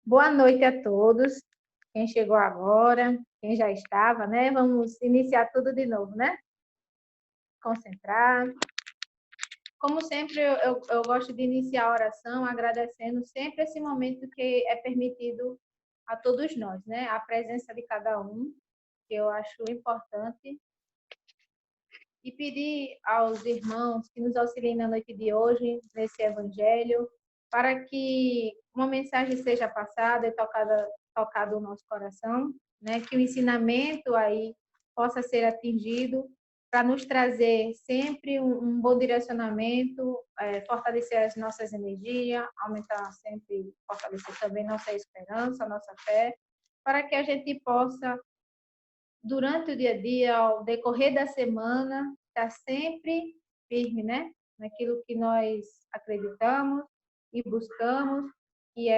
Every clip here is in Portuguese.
Boa noite a todos. Quem chegou agora, quem já estava, né? Vamos iniciar tudo de novo, né? Concentrar. Como sempre, eu gosto de iniciar a oração agradecendo sempre esse momento que é permitido a todos nós, né? A presença de cada um, que eu acho importante. E pedir aos irmãos que nos auxiliem na noite de hoje, nesse evangelho, para que uma mensagem seja passada e tocado o nosso coração, né? Que o ensinamento aí possa ser atingido para nos trazer sempre um bom direcionamento, fortalecer as nossas energias, aumentar sempre, fortalecer também nossa esperança, nossa fé, para que a gente possa durante o dia a dia, ao decorrer da semana, estar sempre firme, né? Naquilo que nós acreditamos e buscamos, e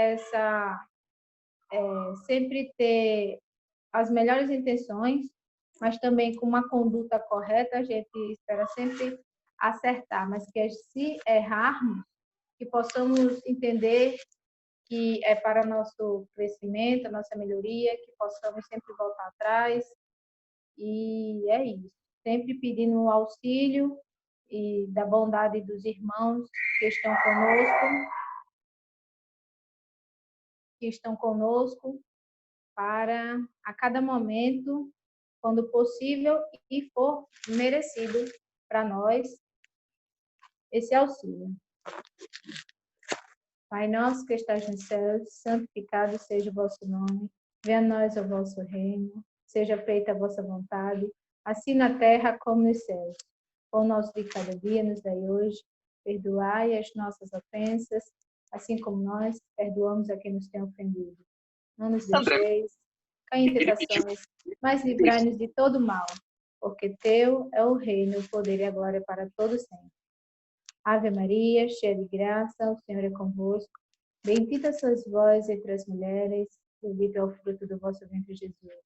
sempre ter as melhores intenções, mas também com uma conduta correta, a gente espera sempre acertar, mas que se errarmos, que possamos entender que é para nosso crescimento, nossa melhoria, que possamos sempre voltar atrás. E é isso. Sempre pedindo o auxílio e da bondade dos irmãos que estão conosco para, a cada momento, quando possível e for merecido para nós, esse auxílio. Pai nosso que estás nos céus, santificado seja o vosso nome. Venha a nós o vosso reino. Seja feita a vossa vontade, assim na terra como nos céus. O nosso de cada dia nos dai hoje. Perdoai as nossas ofensas, assim como nós perdoamos a quem nos tem ofendido. Não nos deixeis cair em tentações, mas livrai-nos de todo mal, porque teu é o reino, o poder e a glória para todos sempre. Ave Maria, cheia de graça, o Senhor é convosco. Bendita sois vós entre as mulheres, bendito é o fruto do vosso ventre, Jesus.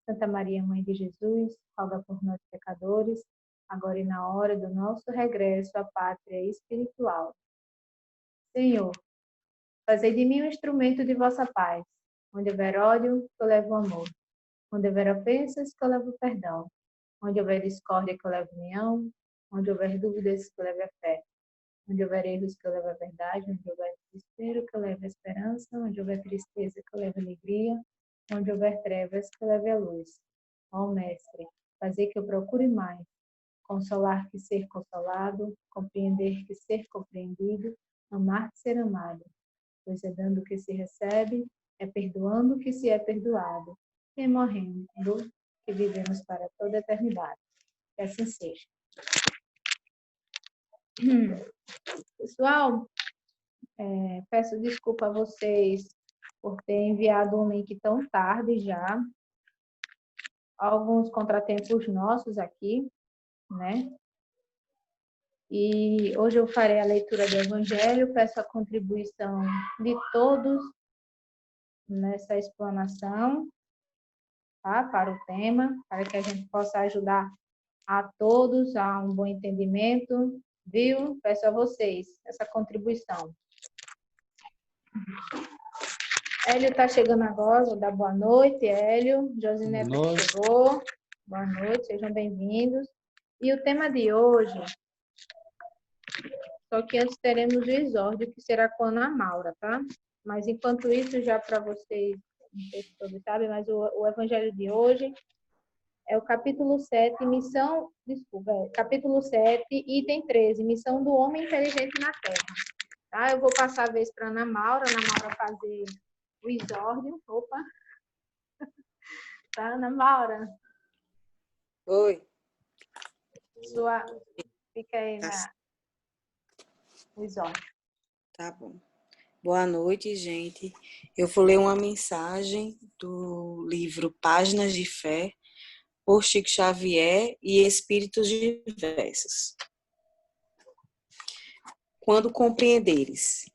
Santa Maria, Mãe de Jesus, roga por nós pecadores, agora e na hora do nosso regresso à pátria espiritual. Senhor, fazei de mim um instrumento de vossa paz. Onde houver ódio, que eu levo o amor. Onde houver ofensas, que eu levo o perdão. Onde houver discórdia, que eu levo união. Onde houver dúvidas, que eu levo a fé. Onde houver erros, que eu levo a verdade. Onde houver desespero, que eu levo a esperança. Onde houver tristeza, que eu levo a alegria. Onde houver trevas, que eu leve a luz. Ó Mestre, fazer que eu procure mais. Consolar que ser consolado. Compreender que ser compreendido. Amar que ser amado. Pois é dando o que se recebe, é perdoando o que se é perdoado. E é morrendo que vivemos para toda a eternidade. Que assim seja. Pessoal, peço desculpa a vocês por ter enviado um link tão tarde já. Alguns contratempos nossos aqui, né? E hoje eu farei a leitura do Evangelho, peço a contribuição de todos nessa explanação, tá? Para o tema, para que a gente possa ajudar a todos a um bom entendimento, viu? Peço a vocês essa contribuição. Hélio está chegando agora, vou dar boa noite, Hélio. Josineta chegou. Boa noite, sejam bem-vindos. E o tema de hoje, só que antes teremos o exórdio, que será com a Ana Maura, tá? Mas enquanto isso, já para vocês, não sei se todos sabem, mas o evangelho de hoje é o capítulo 7, capítulo 7, item 13, missão do homem inteligente na Terra. Tá? Eu vou passar a vez para Ana Maura fazer o exórdio. Opa! Tá, Ana Maura? Oi. Fica aí no exórdio. Tá bom. Boa noite, gente. Eu vou ler uma mensagem do livro Páginas de Fé, por Chico Xavier e Espíritos Diversos. Quando compreenderes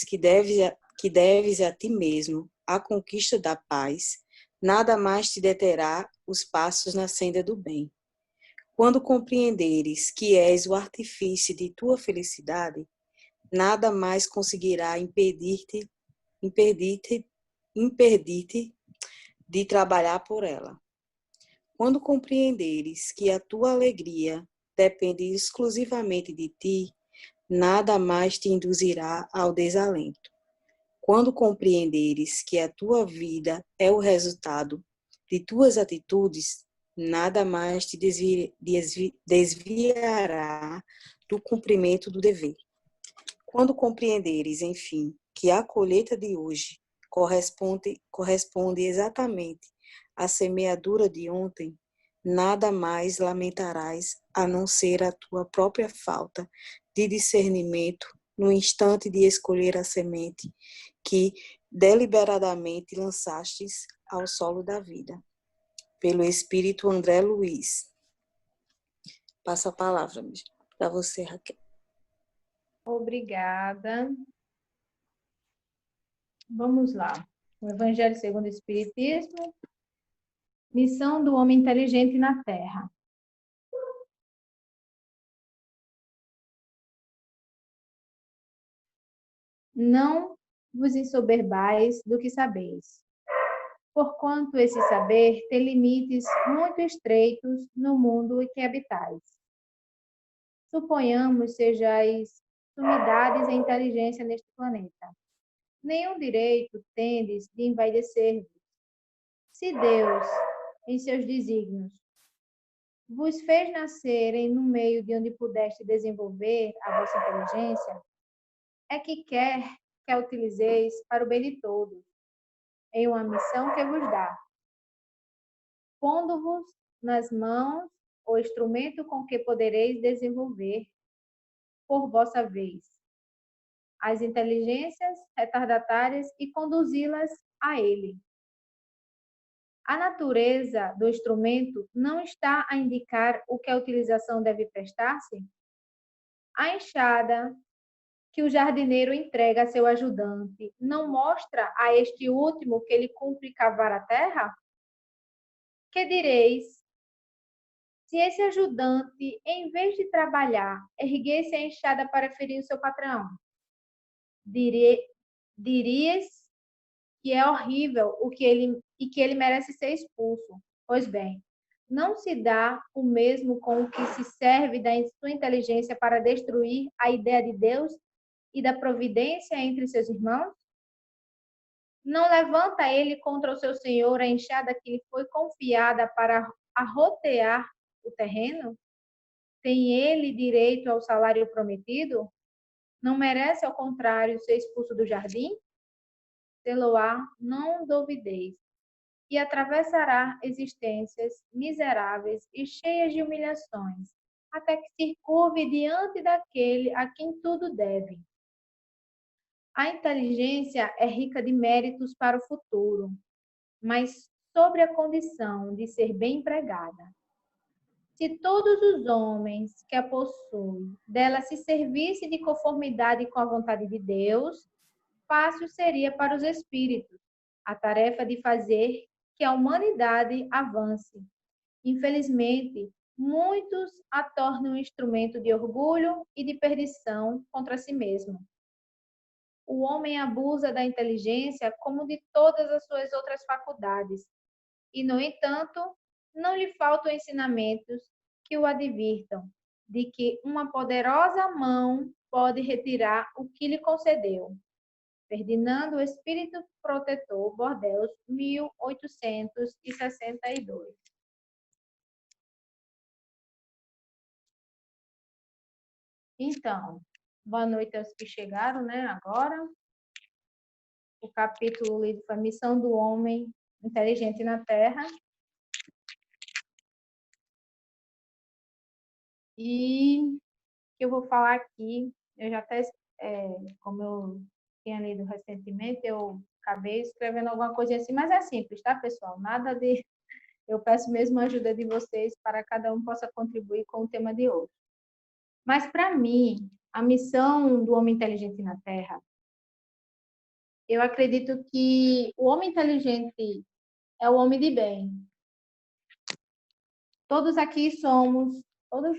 que deves a ti mesmo a conquista da paz, nada mais te deterá os passos na senda do bem. Quando compreenderes que és o artifício de tua felicidade, nada mais conseguirá impedir-te impedite de trabalhar por ela. Quando compreenderes que a tua alegria depende exclusivamente de ti, nada mais te induzirá ao desalento. Quando compreenderes que a tua vida é o resultado de tuas atitudes, nada mais te desviará do cumprimento do dever. Quando compreenderes, enfim, que a colheita de hoje corresponde exatamente à semeadura de ontem, nada mais lamentarás a não ser a tua própria falta de discernimento no instante de escolher a semente que deliberadamente lançastes ao solo da vida. Pelo Espírito André Luiz. Passo a palavra para você, Raquel. Obrigada. Vamos lá. O Evangelho segundo o Espiritismo. Missão do homem inteligente na Terra. Não vos ensoberbais do que sabeis, porquanto esse saber tem limites muito estreitos no mundo em que habitais. Suponhamos sejais sumidades em inteligência neste planeta. Nenhum direito tendes de envaidecer-vos. Se Deus, em seus desígnios, vos fez nascerem no meio de onde pudeste desenvolver a vossa inteligência, é que quer que a utilizeis para o bem de todos, em uma missão que vos dá, pondo-vos nas mãos o instrumento com que podereis desenvolver, por vossa vez, as inteligências retardatárias e conduzi-las a ele. A natureza do instrumento não está a indicar o que a utilização deve prestar-se? A enxada que o jardineiro entrega a seu ajudante não mostra a este último que ele cumpre cavar a terra? Que direis se esse ajudante, em vez de trabalhar, erguesse a enxada para ferir o seu patrão? Dirias que é horrível e que ele merece ser expulso. Pois bem, não se dá o mesmo com o que se serve da sua inteligência para destruir a ideia de Deus e da providência entre seus irmãos? Não levanta ele contra o seu senhor a enxada que lhe foi confiada para arrotear o terreno? Tem ele direito ao salário prometido? Não merece, ao contrário, ser expulso do jardim? Seloá, não duvideis, e atravessará existências miseráveis e cheias de humilhações, até que se curve diante daquele a quem tudo deve. A inteligência é rica de méritos para o futuro, mas sobre a condição de ser bem empregada. Se todos os homens que a possuem dela se servissem de conformidade com a vontade de Deus, fácil seria para os espíritos a tarefa de fazer que a humanidade avance. Infelizmente, muitos a tornam um instrumento de orgulho e de perdição contra si mesmo. O homem abusa da inteligência como de todas as suas outras faculdades, e, no entanto, não lhe faltam ensinamentos que o advirtam de que uma poderosa mão pode retirar o que lhe concedeu. Ferdinando, o Espírito Protetor, Bordeaux, 1862. Então, boa noite aos que chegaram, né, agora. O capítulo lido foi a Missão do Homem Inteligente na Terra. E que eu vou falar aqui, eu já até, como eu tinha lido recentemente, eu acabei escrevendo alguma coisa assim, mas é simples, tá, pessoal? Nada de... Eu peço mesmo a ajuda de vocês para cada um possa contribuir com o tema de hoje. Mas, para mim, a missão do homem inteligente na Terra, eu acredito que o homem inteligente é o homem de bem. Todos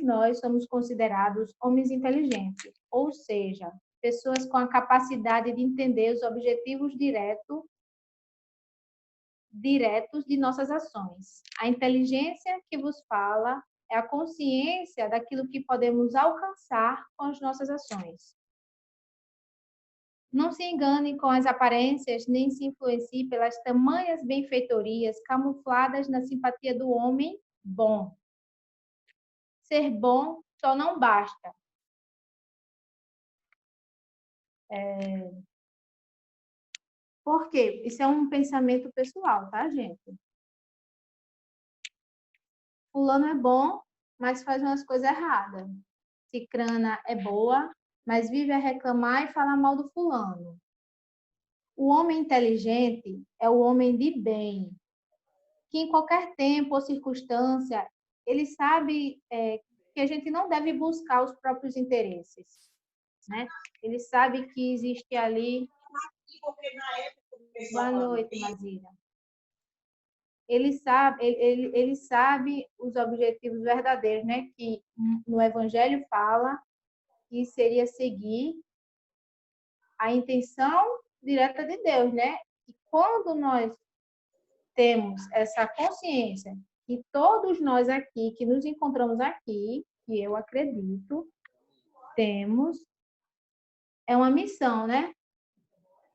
nós somos considerados homens inteligentes, ou seja, pessoas com a capacidade de entender os objetivos diretos de nossas ações. A inteligência que vos fala é a consciência daquilo que podemos alcançar com as nossas ações. Não se engane com as aparências, nem se influencie pelas tamanhas benfeitorias camufladas na simpatia do homem bom. Ser bom só não basta. Por quê? Isso é um pensamento pessoal, tá, gente? Fulano é bom, mas faz umas coisas erradas. Cicrana é boa, mas vive a reclamar e falar mal do fulano. O homem inteligente é o homem de bem, que em qualquer tempo ou circunstância, ele sabe que a gente não deve buscar os próprios interesses, né? Ele sabe que existe ali... Boa noite, Mazira. Ele sabe os objetivos verdadeiros, né? Que no Evangelho fala que seria seguir a intenção direta de Deus, né? E quando nós temos essa consciência que todos nós aqui, que nos encontramos aqui, que eu acredito, temos, é uma missão, né?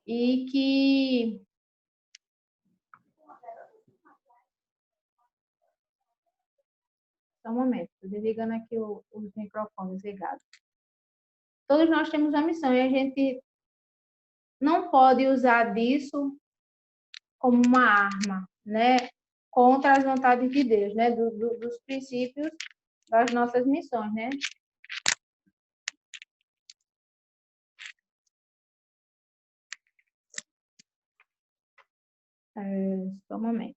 E que... Só um momento, estou desligando aqui os microfones ligados. Todos nós temos uma missão e a gente não pode usar disso como uma arma, né? Contra as vontades de Deus, né? Dos princípios das nossas missões, né? Só um momento.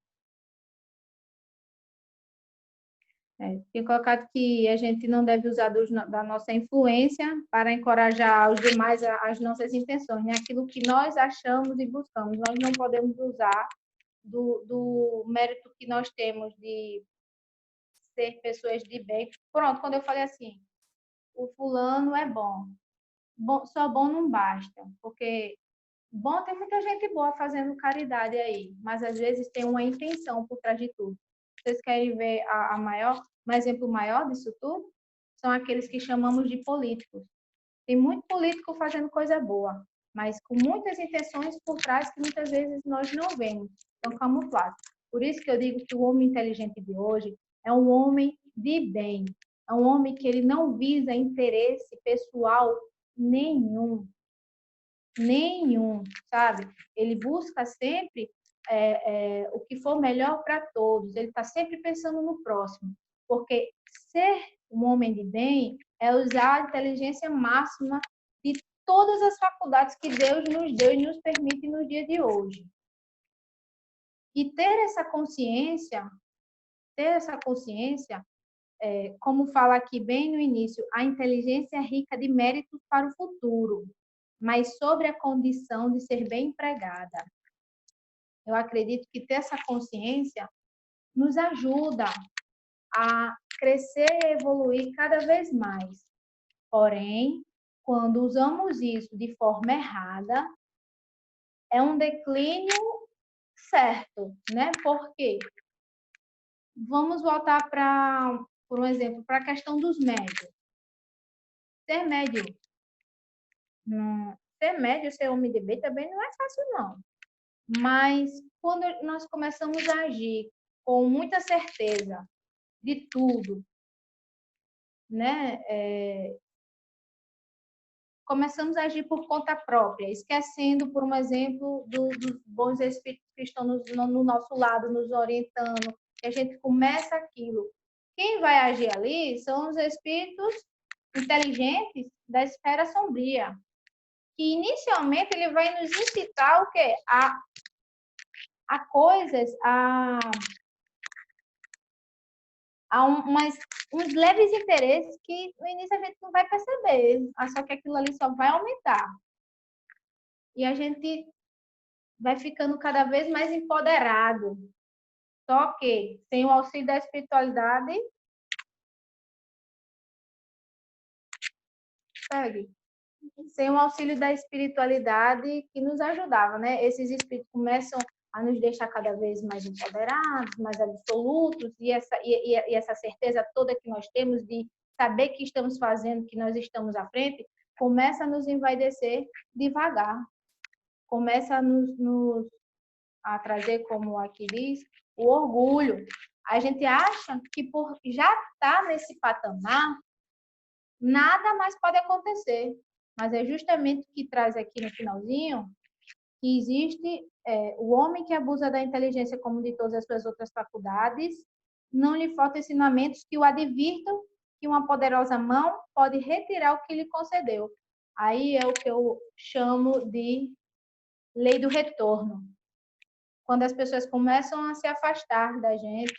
Tinha colocado que a gente não deve usar da nossa influência para encorajar os demais as nossas intenções, né? Aquilo que nós achamos e buscamos. Nós não podemos usar do mérito que nós temos de ser pessoas de bem. Pronto, quando eu falei assim, o fulano é bom. Só bom não basta, porque bom, tem muita gente boa fazendo caridade aí, mas às vezes tem uma intenção por trás de tudo. Vocês querem ver um exemplo maior disso tudo? São aqueles que chamamos de políticos. Tem muito político fazendo coisa boa, mas com muitas intenções por trás que muitas vezes nós não vemos, são camuflados. Por isso que eu digo que o homem inteligente de hoje é um homem de bem, é um homem que ele não visa interesse pessoal nenhum, sabe? Ele busca sempre o que for melhor para todos. Ele está sempre pensando no próximo, porque ser um homem de bem é usar a inteligência máxima de todas as faculdades que Deus nos deu e nos permite no dia de hoje. E ter essa consciência, como fala aqui bem no início, a inteligência é rica de méritos para o futuro, mas sobre a condição de ser bem empregada. Eu acredito que ter essa consciência nos ajuda a crescer e evoluir cada vez mais. Porém, quando usamos isso de forma errada, é um declínio certo, né? Por quê? Vamos voltar por um exemplo, para a questão dos médios. Ser médio, ser homem de bem também não é fácil, não. Mas quando nós começamos a agir com muita certeza de tudo, né? Começamos a agir por conta própria, esquecendo, por um exemplo, dos bons espíritos que estão no nosso lado, nos orientando, e a gente começa aquilo. Quem vai agir ali são os espíritos inteligentes da esfera sombria, que inicialmente ele vai nos incitar o quê? A coisas, há uns leves interesses que no início a gente não vai perceber, só que aquilo ali só vai aumentar. E a gente vai ficando cada vez mais empoderado. Só que, sem o auxílio da espiritualidade... Pegue. sem o auxílio da espiritualidade que nos ajudava, né? Esses espíritos começam a nos deixar cada vez mais empoderados, mais absolutos, e essa certeza toda que nós temos de saber que estamos fazendo, que nós estamos à frente, começa a nos envaidecer devagar, começa a trazer, como aqui diz, o orgulho. A gente acha que por já estar nesse patamar, nada mais pode acontecer. Mas é justamente o que traz aqui no finalzinho, que existe o homem que abusa da inteligência como de todas as suas outras faculdades, não lhe faltam ensinamentos que o advirtam que uma poderosa mão pode retirar o que lhe concedeu. Aí é o que eu chamo de lei do retorno. Quando as pessoas começam a se afastar da gente,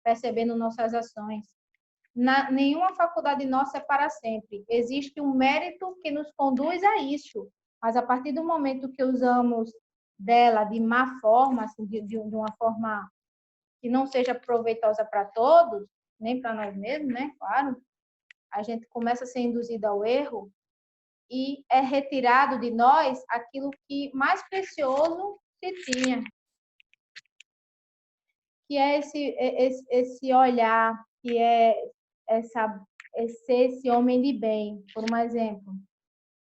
percebendo nossas ações. Nenhuma faculdade nossa é para sempre. Existe um mérito que nos conduz a isso. Mas a partir do momento que usamos dela de má forma, assim, de uma forma que não seja proveitosa para todos, nem para nós mesmos, né? Claro, a gente começa a ser induzido ao erro e é retirado de nós aquilo que mais precioso se tinha, que é esse olhar, que é ser esse homem de bem, por um exemplo,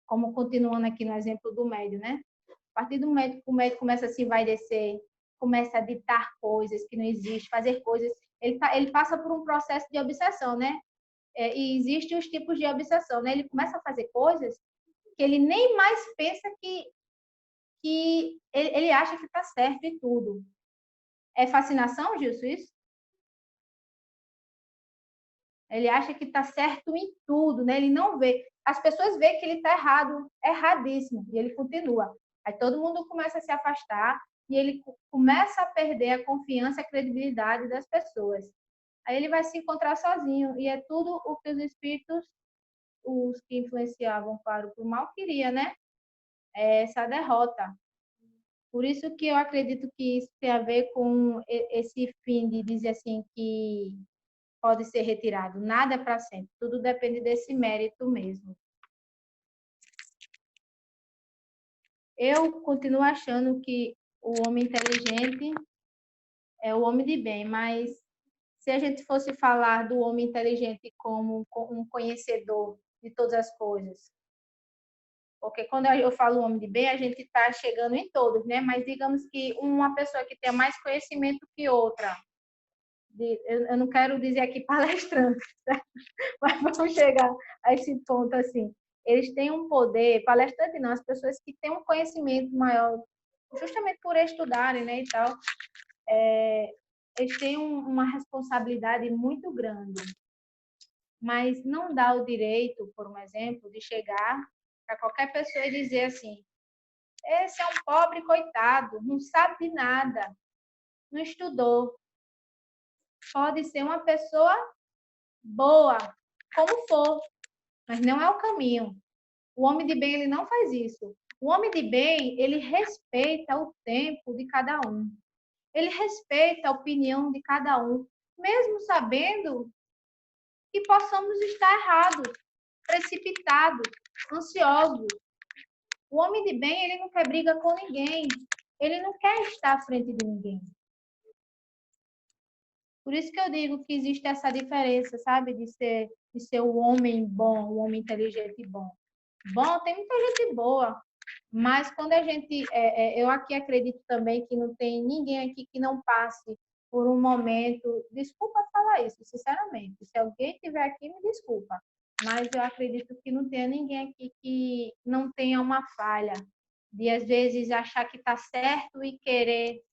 como continuando aqui no exemplo do médio, né? A partir do momento que o médio começa a se envaidecer, começa a ditar coisas que não existem, fazer coisas, ele passa por um processo de obsessão, né? E existem os tipos de obsessão, né? Ele começa a fazer coisas que ele nem mais pensa que ele acha que está certo e tudo. É fascinação, Gilson, isso? Ele acha que está certo em tudo, né? Ele não vê. As pessoas veem que ele está errado, erradíssimo, e ele continua. Aí todo mundo começa a se afastar e ele começa a perder a confiança e a credibilidade das pessoas. Aí ele vai se encontrar sozinho, e é tudo o que os espíritos, os que influenciavam para o mal, queria, né? É essa derrota. Por isso que eu acredito que isso tem a ver com esse fim de dizer assim que pode ser retirado. Nada é para sempre. Tudo depende desse mérito mesmo. Eu continuo achando que o homem inteligente é o homem de bem, mas se a gente fosse falar do homem inteligente como um conhecedor de todas as coisas, porque quando eu falo homem de bem, a gente está chegando em todos, né? Mas digamos que uma pessoa que tenha mais conhecimento que outra, eu não quero dizer aqui palestrante, certo? Mas vamos chegar a esse ponto assim. Eles têm um poder, palestrante não, as pessoas que têm um conhecimento maior, justamente por estudarem, né, e tal, eles têm uma responsabilidade muito grande, mas não dá o direito, por um exemplo, de chegar para qualquer pessoa e dizer assim: esse é um pobre coitado, não sabe de nada, não estudou. Pode ser uma pessoa boa, como for, mas não é o caminho. O homem de bem, ele não faz isso. O homem de bem, ele respeita o tempo de cada um. Ele respeita a opinião de cada um, mesmo sabendo que possamos estar errados, precipitados, ansiosos. O homem de bem, ele não quer briga com ninguém. Ele não quer estar à frente de ninguém. Por isso que eu digo que existe essa diferença, sabe? De ser o homem bom, o homem inteligente e bom. Bom, tem muita gente boa, mas quando a gente... eu aqui acredito também que não tem ninguém aqui que não passe por um momento... Desculpa falar isso, sinceramente. Se alguém estiver aqui, me desculpa. Mas eu acredito que não tenha ninguém aqui que não tenha uma falha. De, às vezes, achar que está certo e querer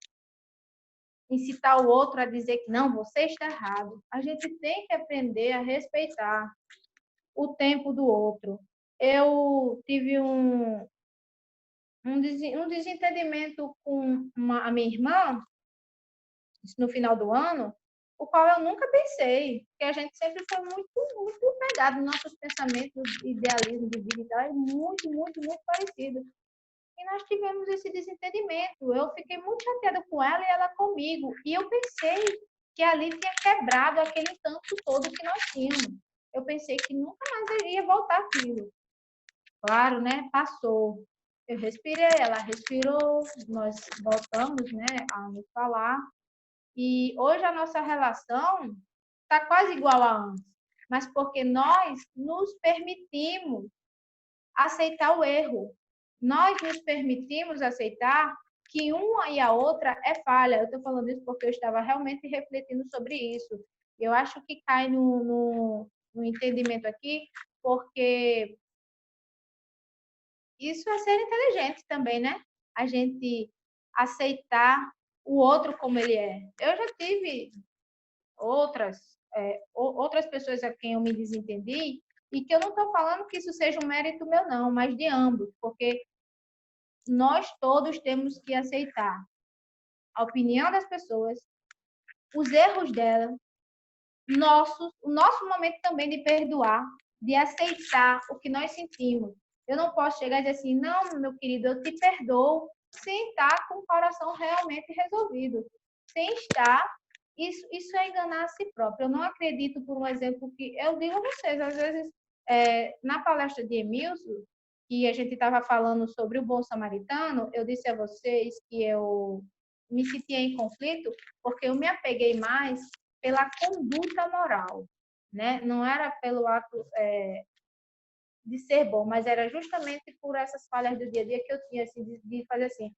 incitar o outro a dizer que não, você está errado. A gente tem que aprender a respeitar o tempo do outro. Eu tive um desentendimento com a minha irmã no final do ano, o qual eu nunca pensei, porque a gente sempre foi muito pegado nos nossos pensamentos, idealismo de vida e tal, é muito parecido. E nós tivemos esse desentendimento. Eu fiquei muito chateada com ela e ela comigo. E eu pensei que ali tinha quebrado aquele encanto todo que nós tínhamos. Eu pensei que nunca mais iria voltar aquilo. Claro, né? Passou. Eu respirei, ela respirou, nós voltamos, né, a nos falar. E hoje a nossa relação está quase igual a antes, mas porque nós nos permitimos aceitar o erro. Nós nos permitimos aceitar que uma e a outra é falha. Eu estou falando isso porque eu estava realmente refletindo sobre isso. Eu acho que cai no entendimento aqui, porque isso é ser inteligente também, né? A gente aceitar o outro como ele é. Eu já tive outras, outras pessoas a quem eu me desentendi, e que eu não estou falando que isso seja um mérito meu, não, mas de ambos, porque nós todos temos que aceitar a opinião das pessoas, os erros delas, o nosso momento também de perdoar, de aceitar o que nós sentimos. Eu não posso chegar e dizer assim, não, meu querido, eu te perdoo, sem estar com o coração realmente resolvido, sem estar. Isso é enganar a si próprio. Eu não acredito, por um exemplo, que eu digo a vocês, às vezes, na palestra de Emilson, que a gente estava falando sobre o bom samaritano, eu disse a vocês que eu me sentia em conflito porque eu me apeguei mais pela conduta moral, né? Não era pelo ato de ser bom, mas era justamente por essas falhas do dia a dia que eu tinha, assim, de fazer assim,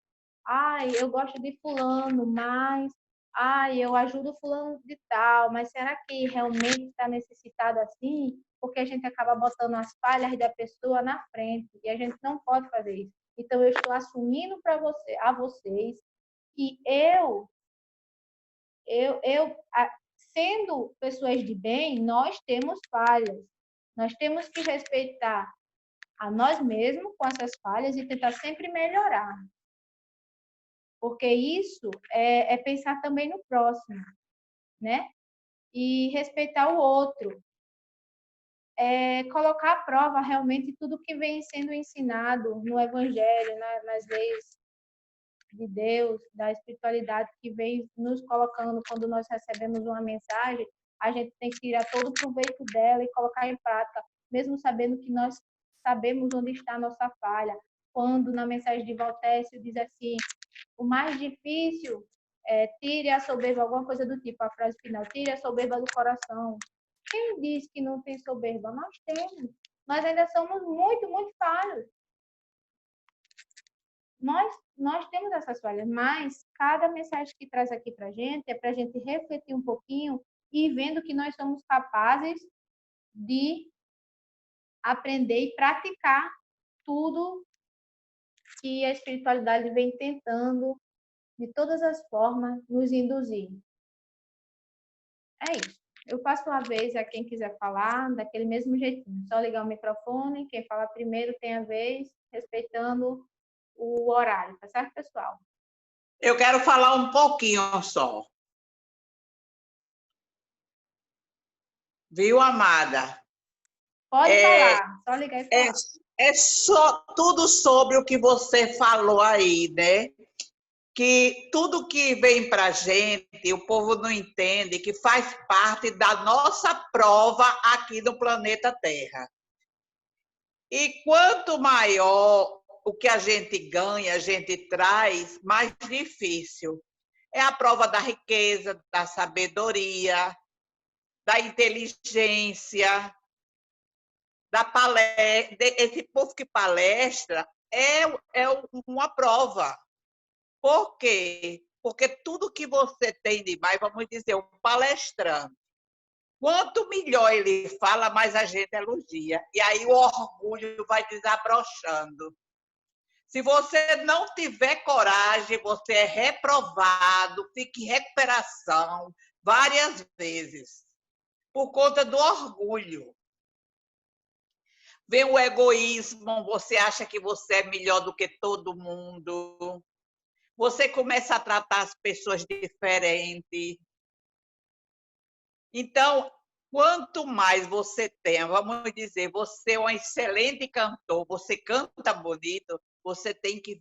ai, eu gosto de fulano, mas, ai, eu ajudo fulano de tal, mas será que realmente está necessitado assim? Porque a gente acaba botando as falhas da pessoa na frente, e a gente não pode fazer isso. Então, eu estou assumindo para a vocês que sendo pessoas de bem, nós temos falhas. Nós temos que respeitar a nós mesmos com essas falhas e tentar sempre melhorar. Porque isso é pensar também no próximo, né? E respeitar o outro. É colocar à prova realmente tudo que vem sendo ensinado no Evangelho, nas leis de Deus, da espiritualidade que vem nos colocando quando nós recebemos uma mensagem, a gente tem que tirar todo o proveito dela e colocar em prática, mesmo sabendo que nós sabemos onde está a nossa falha. Quando na mensagem de Valtécio diz assim, o mais difícil é tire a soberba, alguma coisa do tipo, a frase final, tire a soberba do coração. Quem diz que não tem soberba? Nós temos. Nós ainda somos muito, muito falhos. Nós temos essas falhas, mas cada mensagem que traz aqui para a gente é para a gente refletir um pouquinho e vendo que nós somos capazes de aprender e praticar tudo que a espiritualidade vem tentando, de todas as formas, nos induzir. É isso. Eu passo uma vez a quem quiser falar, daquele mesmo jeitinho. Só ligar o microfone, quem fala primeiro tem a vez, respeitando o horário, tá certo, pessoal? Eu quero falar um pouquinho só. Viu, amada? Pode falar, só ligar e falar. É só tudo sobre o que você falou aí, né? Que tudo que vem para a gente, o povo não entende, que faz parte da nossa prova aqui no planeta Terra. E quanto maior o que a gente ganha, a gente traz, mais difícil. É a prova da riqueza, da sabedoria, da inteligência, da palestra. Esse povo que palestra é uma prova. Por quê? Porque tudo que você tem de mais, vamos dizer, um palestrante, quanto melhor ele fala, mais a gente elogia. E aí o orgulho vai desabrochando. Se você não tiver coragem, você é reprovado, fica em recuperação várias vezes, por conta do orgulho. Vem o egoísmo, você acha que você é melhor do que todo mundo. Você começa a tratar as pessoas diferente. Então, quanto mais você tem, vamos dizer, você é um excelente cantor, você canta bonito, você tem que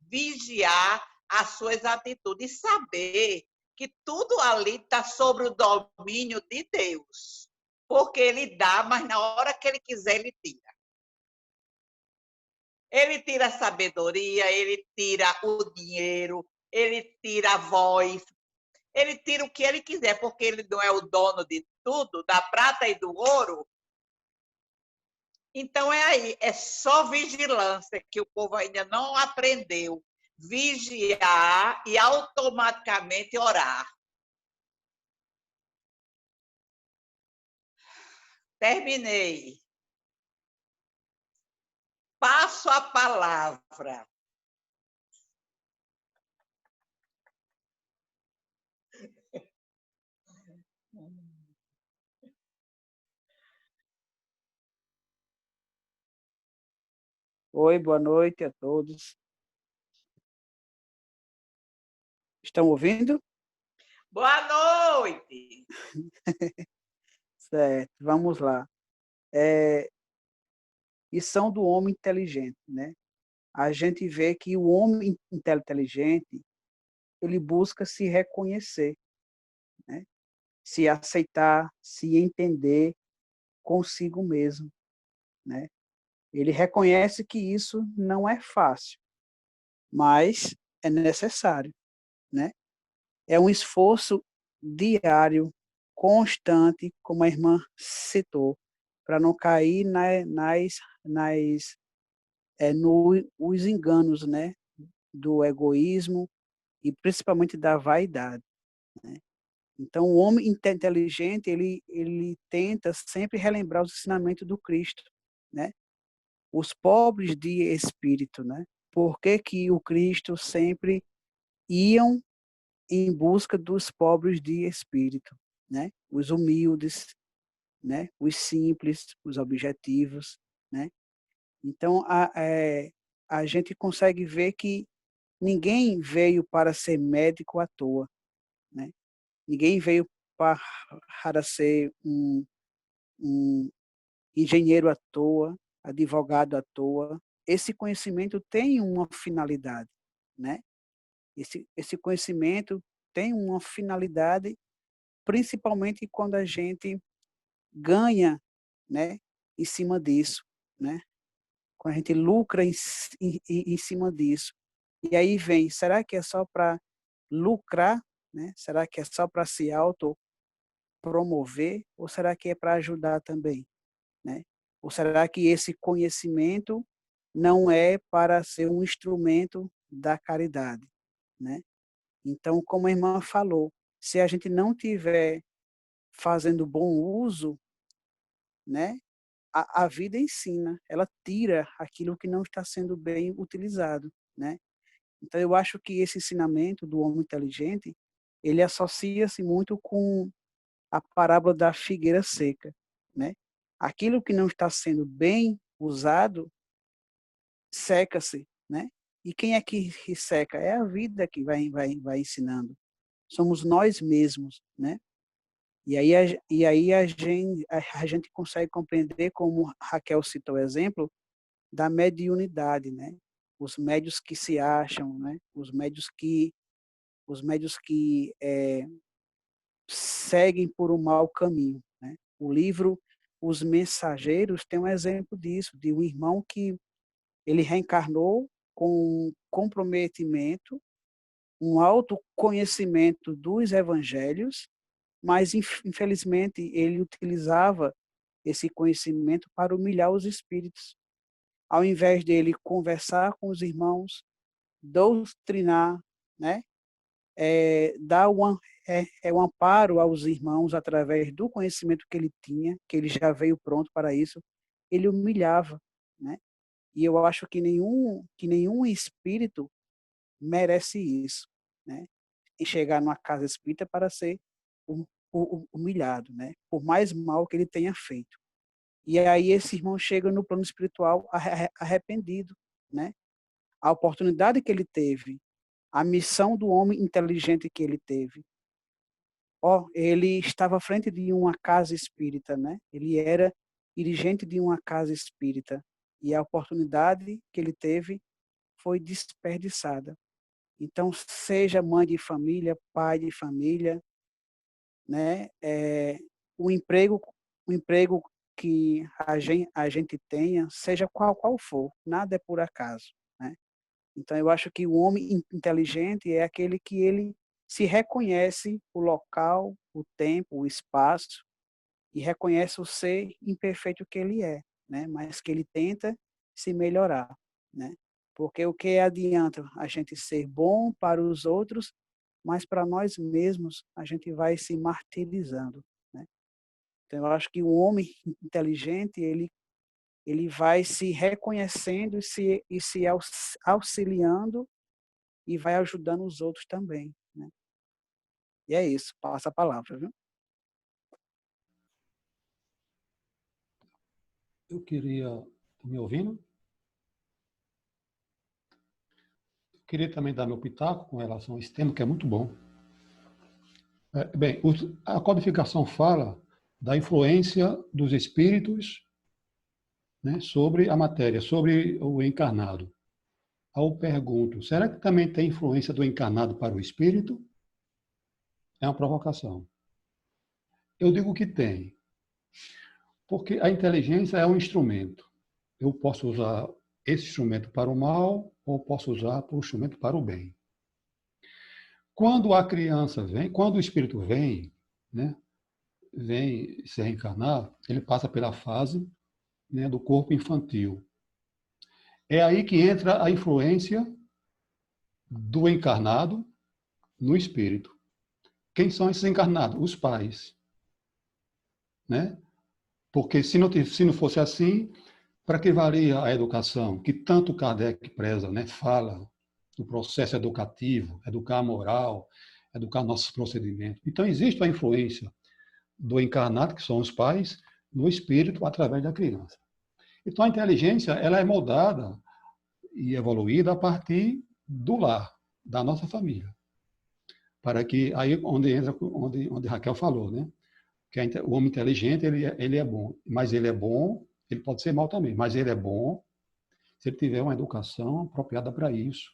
vigiar as suas atitudes e saber que tudo ali está sobre o domínio de Deus. Porque ele dá, mas na hora que ele quiser, ele tira. Ele tira a sabedoria, ele tira o dinheiro, ele tira a voz, ele tira o que ele quiser, porque ele não é o dono de tudo, da prata e do ouro. Então é aí, é só vigilância que o povo ainda não aprendeu. Vigiar e automaticamente orar. Terminei. Passo a palavra. Oi, boa noite a todos. Estão ouvindo? Boa noite. Certo, vamos lá. Lição do homem inteligente, né? A gente vê que o homem inteligente, ele busca se reconhecer, né? Se aceitar, se entender consigo mesmo, né? Ele reconhece que isso não é fácil, mas é necessário, né? É um esforço diário, constante, como a irmã citou, para não cair nos enganos, né? Do egoísmo e principalmente da vaidade, né? Então, o homem inteligente, ele tenta sempre relembrar os ensinamentos do Cristo, né? Os pobres de espírito, né? Por que que o Cristo sempre iam em busca dos pobres de espírito, né? Os humildes, né? Os simples, os objetivos, né? Então, a gente consegue ver que ninguém veio para ser médico à toa, né? Ninguém veio para ser um engenheiro à toa, advogado à toa. Esse conhecimento tem uma finalidade, né? Esse conhecimento tem uma finalidade, principalmente quando a gente ganha, né, em cima disso, né? Quando a gente lucra em cima disso. E aí vem, será que é só para lucrar, né? Será que é só para se autopromover ou será que é para ajudar também, né? Ou será que esse conhecimento não é para ser um instrumento da caridade, né? Então, como a irmã falou, se a gente não tiver fazendo bom uso, né, a vida ensina, ela tira aquilo que não está sendo bem utilizado, né? Então, eu acho que esse ensinamento do homem inteligente, ele associa-se muito com a parábola da figueira seca, né? Aquilo que não está sendo bem usado, seca-se, né? E quem é que seca? É a vida que vai ensinando. Somos nós mesmos, né? E aí a gente consegue compreender, como Raquel citou o exemplo, da mediunidade, né? Os médios que se acham, né? Os médios que seguem por um mau caminho, né? O livro Os Mensageiros tem um exemplo disso, de um irmão que ele reencarnou com um comprometimento, um autoconhecimento dos evangelhos, mas infelizmente ele utilizava esse conhecimento para humilhar os espíritos. Ao invés dele conversar com os irmãos, doutrinar, né, dar um amparo aos irmãos através do conhecimento que ele tinha, que ele já veio pronto para isso, ele humilhava, né? E eu acho que nenhum espírito merece isso, né? E chegar numa casa espírita para ser humilhado, né? Por mais mal que ele tenha feito. E aí esse irmão chega no plano espiritual arrependido, né? A oportunidade que ele teve, a missão do homem inteligente que ele teve. Ele estava à frente de uma casa espírita, né? Ele era dirigente de uma casa espírita e a oportunidade que ele teve foi desperdiçada. Então, seja mãe de família, pai de família, né? O emprego que a gente tenha, seja qual for, nada é por acaso, né? Então, eu acho que o homem inteligente é aquele que ele se reconhece o local, o tempo, o espaço, e reconhece o ser imperfeito que ele é, né? Mas que ele tenta se melhorar, né? Porque o que adianta a gente ser bom para os outros, mas para nós mesmos a gente vai se martirizando, né? Então, eu acho que o homem inteligente, ele vai se reconhecendo e se auxiliando e vai ajudando os outros também, né? E é isso, passa a palavra, viu? Eu queria, tá me ouvindo? Eu queria também dar meu pitaco com relação a esse tema, que é muito bom. Bem, a codificação fala da influência dos espíritos, né, sobre a matéria, sobre o encarnado. Eu pergunto, será que também tem influência do encarnado para o espírito? É uma provocação. Eu digo que tem, porque a inteligência é um instrumento. Eu posso usar esse instrumento para o mal ou posso usar o instrumento para o bem. Quando a criança vem, quando o espírito vem, né, vem se reencarnar, ele passa pela fase, né, do corpo infantil. É aí que entra a influência do encarnado no espírito. Quem são esses encarnados? Os pais, né? Porque se não fosse assim, para que valia a educação? Que tanto Kardec preza, né? Fala do processo educativo, educar a moral, educar nossos procedimentos. Então, existe a influência do encarnado, que são os pais, no espírito, através da criança. Então, a inteligência ela é moldada e evoluída a partir do lar, da nossa família. Para que, aí onde entra, onde Raquel falou, né? Que o homem inteligente, ele é bom, mas ele é bom, ele pode ser mal também, mas ele é bom se ele tiver uma educação apropriada para isso,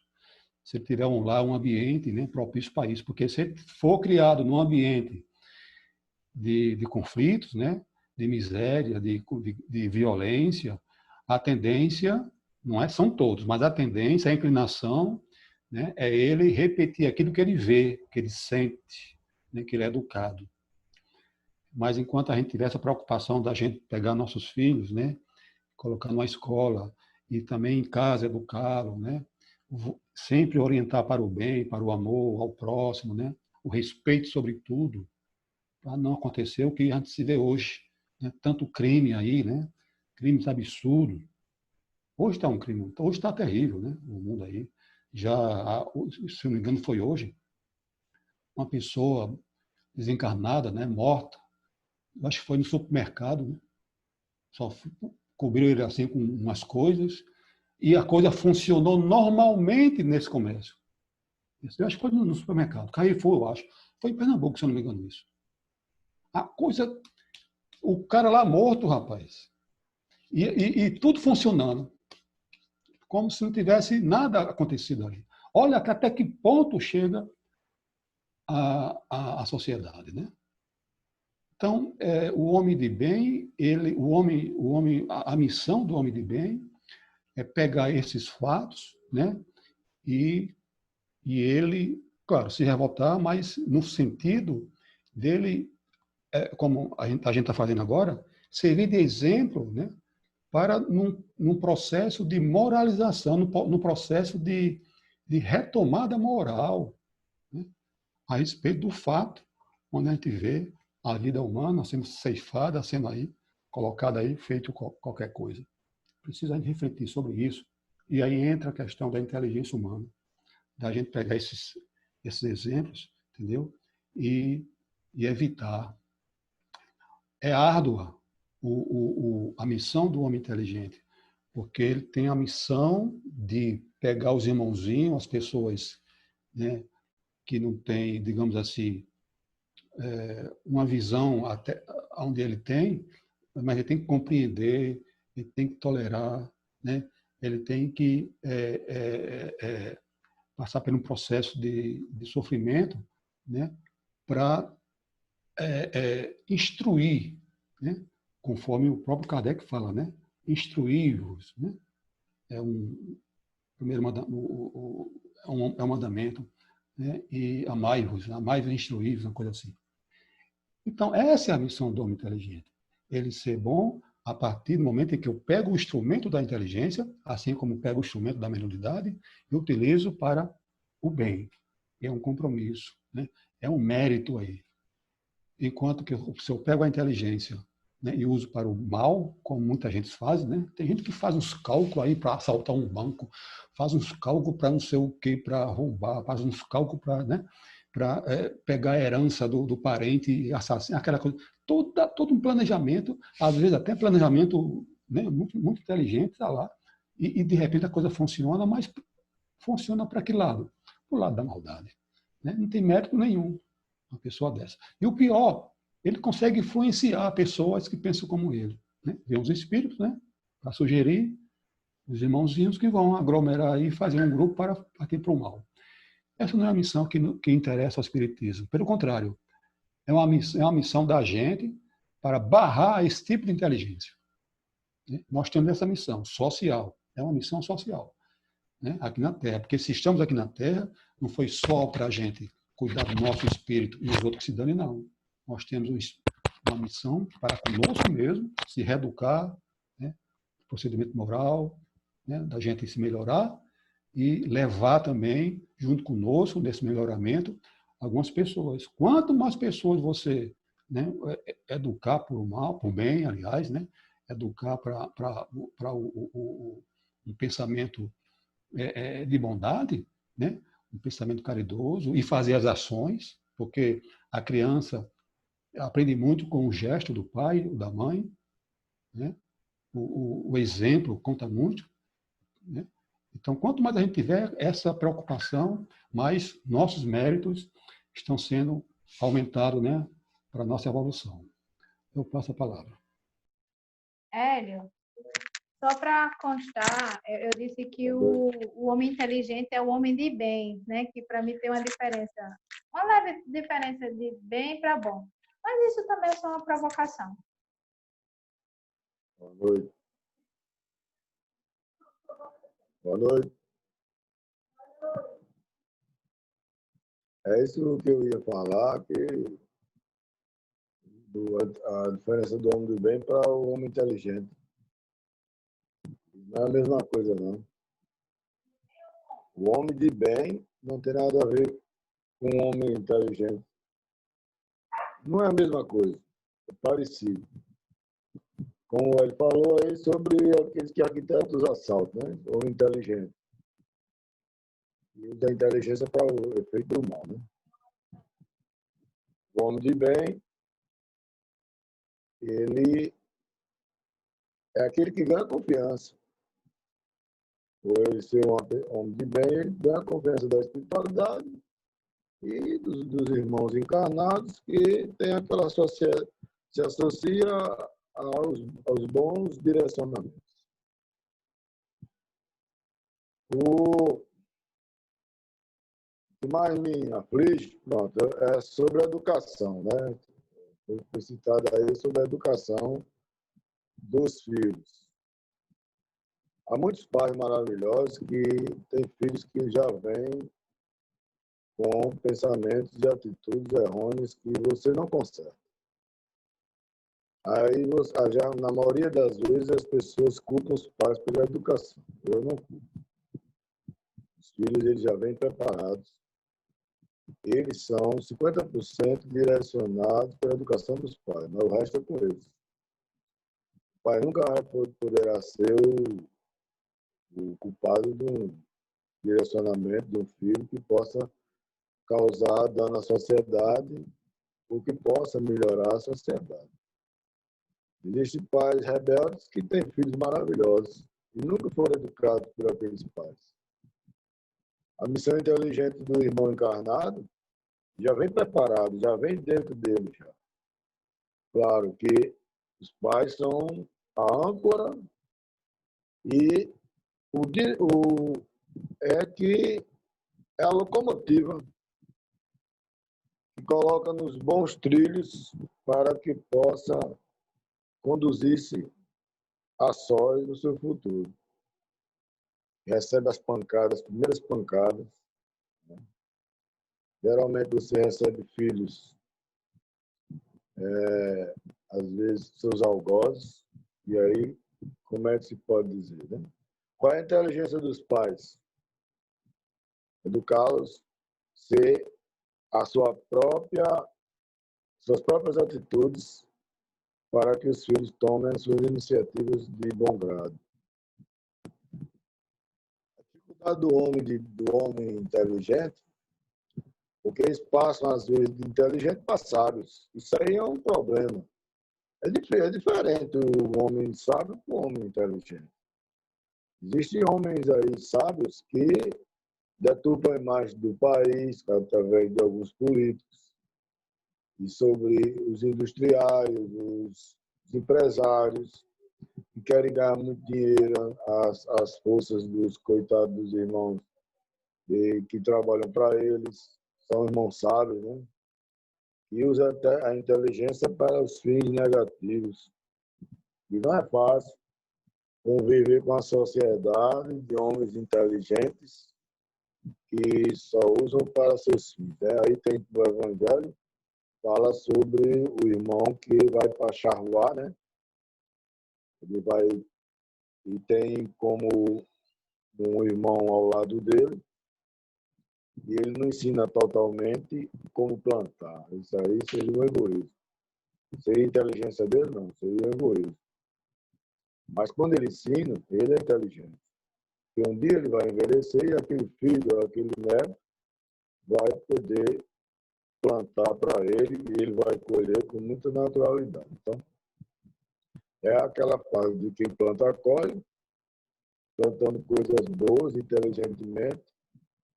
se ele tiver um lar, um ambiente, né, propício para isso, porque se ele for criado num ambiente de conflitos, né, de miséria, de violência, a tendência, não é, são todos, mas a tendência, a inclinação, né, é ele repetir aquilo que ele vê, que ele sente, né, que ele é educado. Mas enquanto a gente tiver essa preocupação da gente pegar nossos filhos, né, colocar numa escola e também em casa educá-lo, né, sempre orientar para o bem, para o amor ao próximo, né, o respeito sobre tudo, para não acontecer o que a gente se vê hoje, né, tanto crime aí, né, crimes absurdos. Hoje está um crime, hoje está terrível, né, o mundo aí. Já, se não me engano, foi hoje, uma pessoa desencarnada, né, morta, eu acho que foi no supermercado, né? Só cobriu ele assim com umas coisas e a coisa funcionou normalmente nesse comércio. Eu acho que foi no supermercado. Carrefour, eu acho. Foi em Pernambuco, se eu não me engano isso. A coisa... O cara lá morto, rapaz. E tudo funcionando. Como se não tivesse nada acontecido ali. Olha até que ponto chega a sociedade, né? Então, o homem de bem, a missão do homem de bem é pegar esses fatos, né, e ele, claro, se revoltar, mas no sentido dele, como a gente está fazendo agora, servir de exemplo, né, para num processo de moralização, num processo de retomada moral, né, a respeito do fato, onde a gente vê a vida humana sendo ceifada, sendo aí colocada aí, feito qualquer coisa. Precisa a gente refletir sobre isso. E aí entra a questão da inteligência humana, da gente pegar esses exemplos, entendeu? E evitar. É árdua a missão do homem inteligente, porque ele tem a missão de pegar os irmãozinhos, as pessoas, né, que não têm, digamos assim, uma visão até onde ele tem, mas ele tem que compreender, ele tem que tolerar, né? Ele tem que passar por um processo de sofrimento, né? Para instruir, né? conforme o próprio Kardec fala, né? Instruí-vos, né? É um primeiro é um mandamento, né? E amai-vos, instruí-vos, uma coisa assim. Então, essa é a missão do homem inteligente. Ele ser bom a partir do momento em que eu pego o instrumento da inteligência, assim como pego o instrumento da mentalidade, e utilizo para o bem. É um compromisso, né? É um mérito aí. Enquanto que se eu pego a inteligência, né, e uso para o mal, como muita gente faz, né? Tem gente que faz uns cálculos aí para assaltar um banco, faz uns cálculos para não sei o quê, para roubar, faz uns cálculos para, né, pegar a herança do parente e assassinar, aquela coisa. Todo um planejamento, às vezes até planejamento, né, muito inteligente, está lá, e de repente a coisa funciona, mas funciona para que lado? Para o lado da maldade. Né? Não tem mérito nenhum uma pessoa dessa. E o pior, ele consegue influenciar pessoas que pensam como ele. Né? Vem os espíritos, né, para sugerir os irmãozinhos que vão aglomerar aí e fazer um grupo para partir para o mal. Essa não é a missão que interessa ao Espiritismo. Pelo contrário, é uma missão da gente para barrar esse tipo de inteligência. Né? Nós temos essa missão social. É uma missão social, né? Aqui na Terra. Porque se estamos aqui na Terra, não foi só para a gente cuidar do nosso espírito e os outros que se danem, não. Nós temos uma missão para conosco mesmo, se reeducar, né? Procedimento moral, né? Da gente se melhorar e levar também, junto conosco, nesse melhoramento, algumas pessoas. Quanto mais pessoas você, né, educar por mal, por bem, aliás, né? Educar para um pensamento de bondade, né? Um pensamento caridoso e fazer as ações, porque a criança aprende muito com o gesto do pai ou da mãe, né? O exemplo conta muito, né? Então, quanto mais a gente tiver essa preocupação, mais nossos méritos estão sendo aumentados, né, para a nossa evolução. Eu passo a palavra. Hélio, só para constar, eu disse que o homem inteligente é o homem de bem, né? Que para mim tem uma diferença, uma leve diferença de bem para bom. Mas isso também é só uma provocação. Boa noite. Boa noite. É isso que eu ia falar, que a diferença do homem do bem para o homem inteligente. Não é a mesma coisa, não. O homem de bem não tem nada a ver com o homem inteligente. Não é a mesma coisa, é parecido. Como ele falou aí sobre aqueles que arquitetam os assaltos, né? O homem inteligente. E usa a inteligência para o efeito do mal, né? O homem de bem, ele é aquele que ganha confiança. Por ele ser um homem de bem, ele ganha a confiança da espiritualidade e dos irmãos encarnados que tem aquela se associa aos bons direcionamentos. O que mais me aflige, pronto, é sobre a educação, né? Foi citado aí sobre a educação dos filhos. Há muitos pais maravilhosos que têm filhos que já vêm com pensamentos e atitudes errôneas que você não conserta. Aí, já, na maioria das vezes, as pessoas culpam os pais pela educação. Eu não culpo. Os filhos eles já vêm preparados. Eles são 50% direcionados pela educação dos pais, mas o resto é com eles. O pai nunca poderá ser o culpado de um direcionamento de um filho que possa causar dano à sociedade ou que possa melhorar a sociedade. Existem pais rebeldes que têm filhos maravilhosos e nunca foram educados por aqueles pais. A missão inteligente do irmão encarnado já vem preparado, já vem dentro dele. Já. Claro que os pais são a âncora e que é a locomotiva que coloca nos bons trilhos para que possa conduzir-se a sós no seu futuro. Recebe as pancadas, as primeiras pancadas. Geralmente você recebe filhos, às vezes seus algozes, e aí, como é que se pode dizer, né? Qual é a inteligência dos pais? Educá-los ser a suas próprias atitudes para que os filhos tomem as suas iniciativas de bom grado. A dificuldade do homem inteligente, porque eles passam, às vezes, de inteligente para sábios. Isso aí é um problema. É diferente o homem sábio com o homem inteligente. Existem homens aí sábios que deturpam a imagem do país através de alguns políticos e sobre os industriais, os empresários que querem ganhar muito dinheiro às forças dos coitados dos irmãos que trabalham para eles, são irmãos sábios, né? E usa a inteligência para os fins negativos. E não é fácil conviver com a sociedade de homens inteligentes que só usam para seus fins. Aí tem o Evangelho, fala sobre o irmão que vai para charruar, né? Ele vai e tem como um irmão ao lado dele e ele não ensina totalmente como plantar. Isso aí seria um egoísmo. Seria a inteligência dele? Não, seria um egoísmo. Mas quando ele ensina, ele é inteligente. Porque um dia ele vai envelhecer e aquele filho, aquele neto, vai poder plantar para ele e ele vai colher com muita naturalidade. Então, é aquela fase de quem planta, colhe, plantando coisas boas, inteligentemente,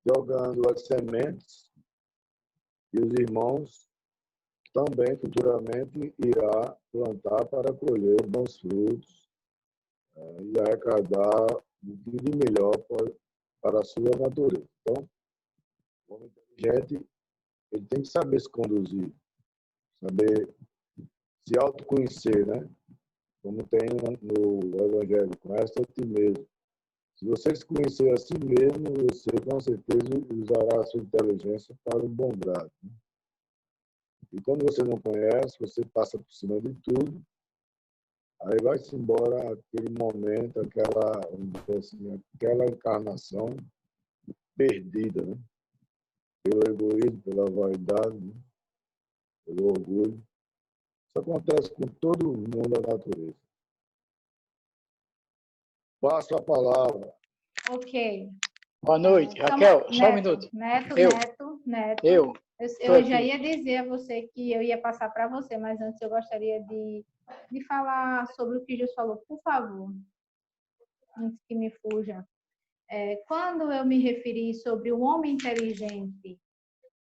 jogando as sementes, e os irmãos também futuramente irá plantar para colher bons frutos e arrecadar o que de melhor para a sua natureza. Então, o homem inteligente ele tem que saber se conduzir, saber se autoconhecer, né? Como tem no Evangelho, conhece a ti mesmo. Se você se conhecer a si mesmo, você com certeza usará a sua inteligência para um bom grado. Né? E quando você não conhece, você passa por cima de tudo, aí vai-se embora aquele momento, aquela encarnação perdida, né? Pelo egoísmo, pela vaidade, né? Pelo orgulho. Isso acontece com todo mundo da natureza. Passo a palavra. Ok. Boa noite. Raquel, só um minuto. Neto. Eu Eu já ia dizer a você que eu ia passar para você, mas antes eu gostaria de falar sobre o que Jesus falou, por favor, antes que me fuja. Quando eu me referi sobre o homem inteligente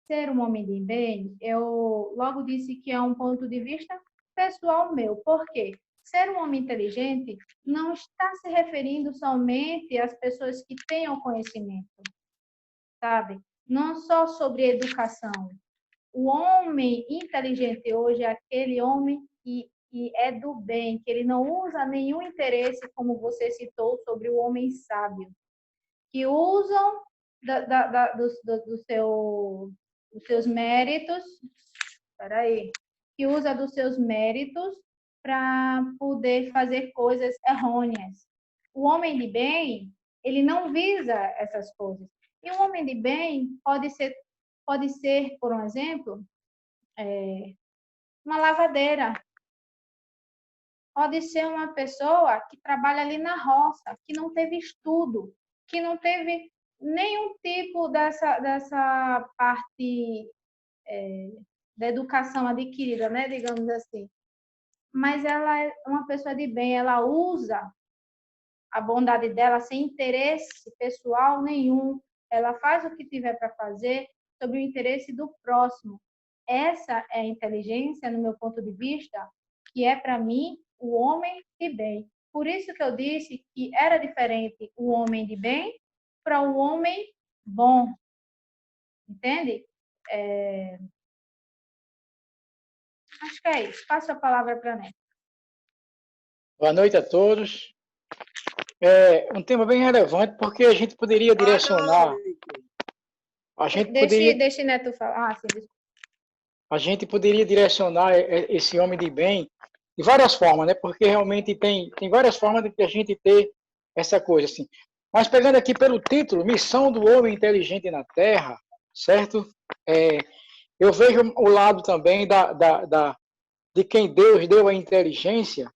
ser um homem de bem, eu logo disse que é um ponto de vista pessoal meu. Por quê? Ser um homem inteligente não está se referindo somente às pessoas que tenham conhecimento, sabe? Não só sobre educação. O homem inteligente hoje é aquele homem que é do bem, que ele não usa nenhum interesse, como você citou, sobre o homem sábio, que usam dos seus méritos, que usa dos seus méritos para poder fazer coisas errôneas. O homem de bem, ele não visa essas coisas. E um homem de bem pode ser, por um exemplo, uma lavadeira. Pode ser uma pessoa que trabalha ali na roça, que não teve estudo, que não teve nenhum tipo dessa parte da educação adquirida, né, digamos assim. Mas ela é uma pessoa de bem, ela usa a bondade dela sem interesse pessoal nenhum. Ela faz o que tiver para fazer sobre o interesse do próximo. Essa é a inteligência, no meu ponto de vista, que é para mim o homem de bem. Por isso que eu disse que era diferente o homem de bem para o homem bom. Entende? Acho que é isso. Passo a palavra para a Neto. Boa noite a todos. Um tema bem relevante, porque a gente poderia direcionar... Deixa Neto falar. Sim, desculpa. A gente poderia direcionar esse homem de bem de várias formas, né? Porque realmente tem várias formas de a gente ter essa coisa, assim. Mas pegando aqui pelo título, Missão do Homem Inteligente na Terra, certo? Eu vejo o lado também de quem Deus deu a inteligência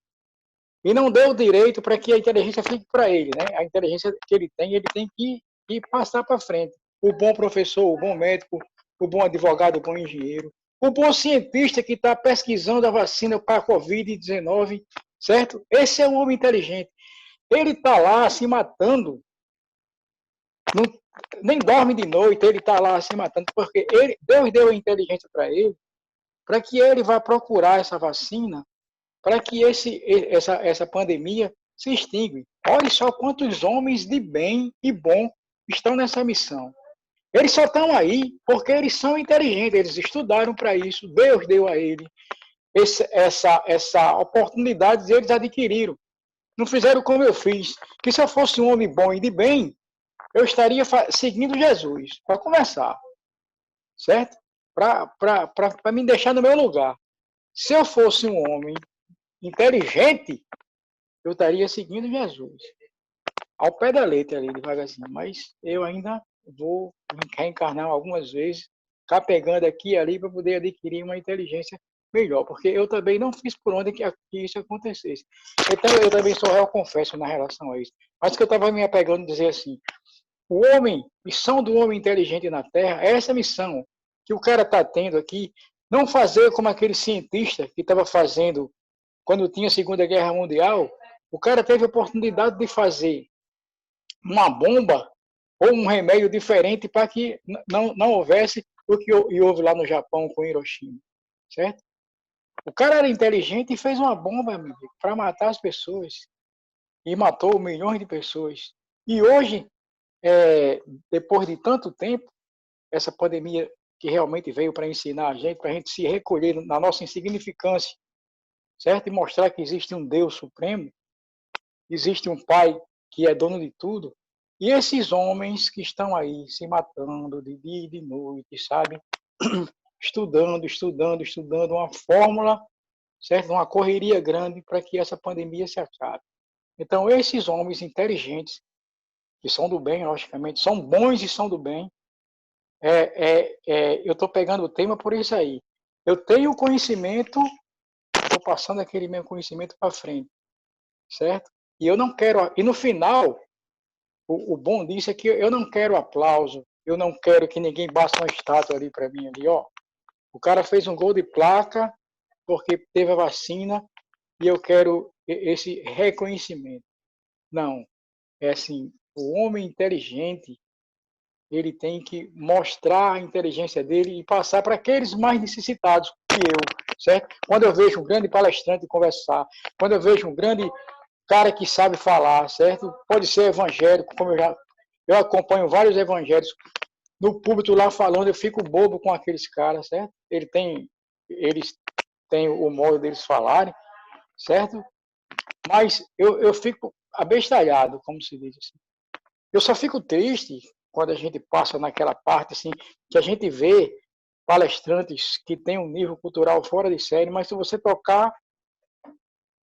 e não deu o direito para que a inteligência fique para ele, né? A inteligência que ele tem que passar para frente. O bom professor, o bom médico, o bom advogado, o bom engenheiro, o bom cientista que está pesquisando a vacina para a Covid-19, certo? Esse é um homem inteligente. Ele está lá se matando, nem dorme de noite, ele está lá se matando, porque Deus deu a inteligência para que ele vá procurar essa vacina, para que essa pandemia se extingue. Olhe só quantos homens de bem e bom estão nessa missão. Eles só estão aí porque eles são inteligentes, eles estudaram para isso, Deus deu a eles essa oportunidade, eles adquiriram. Não fizeram como eu fiz, que se eu fosse um homem bom e de bem, eu estaria seguindo Jesus, para começar, certo? Para me deixar no meu lugar. Se eu fosse um homem inteligente, eu estaria seguindo Jesus, ao pé da letra ali, devagarzinho, mas eu ainda vou reencarnar algumas vezes, ficar pegando aqui e ali para poder adquirir uma inteligência melhor, porque eu também não fiz por onde que isso acontecesse. Então, eu também sou réu, confesso, na relação a isso. Mas que eu estava me apegando a dizer assim, missão do homem inteligente na Terra, é essa missão que o cara está tendo aqui, não fazer como aquele cientista que estava fazendo quando tinha a Segunda Guerra Mundial, o cara teve a oportunidade de fazer uma bomba ou um remédio diferente para que não houvesse o que houve lá no Japão com Hiroshima, certo? O cara era inteligente e fez uma bomba, meu amigo, para matar as pessoas. E matou milhões de pessoas. E hoje, depois de tanto tempo, essa pandemia que realmente veio para ensinar para a gente se recolher na nossa insignificância, certo? E mostrar que existe um Deus supremo, existe um Pai que é dono de tudo. E esses homens que estão aí se matando de dia e de noite, sabe? Estudando uma fórmula, certo? Uma correria grande para que essa pandemia se acabe. Então, esses homens inteligentes, que são do bem, logicamente, são bons e são do bem, eu estou pegando o tema por isso aí. Eu tenho conhecimento, estou passando aquele meu conhecimento para frente, certo? E eu não quero. E no final, o bom disso é que eu não quero aplauso, eu não quero que ninguém bata uma estátua ali para mim ali, ó. O cara fez um gol de placa porque teve a vacina e eu quero esse reconhecimento. Não, é assim, o homem inteligente, ele tem que mostrar a inteligência dele e passar para aqueles mais necessitados que eu, certo? Quando eu vejo um grande palestrante conversar, quando eu vejo um grande cara que sabe falar, certo? Pode ser evangélico, como eu acompanho vários evangélicos no púlpito lá falando, eu fico bobo com aqueles caras, certo? Eles têm o modo deles falarem, certo? Mas eu fico abestalhado, como se diz assim. Eu só fico triste quando a gente passa naquela parte assim, que a gente vê palestrantes que têm um nível cultural fora de série, mas se você tocar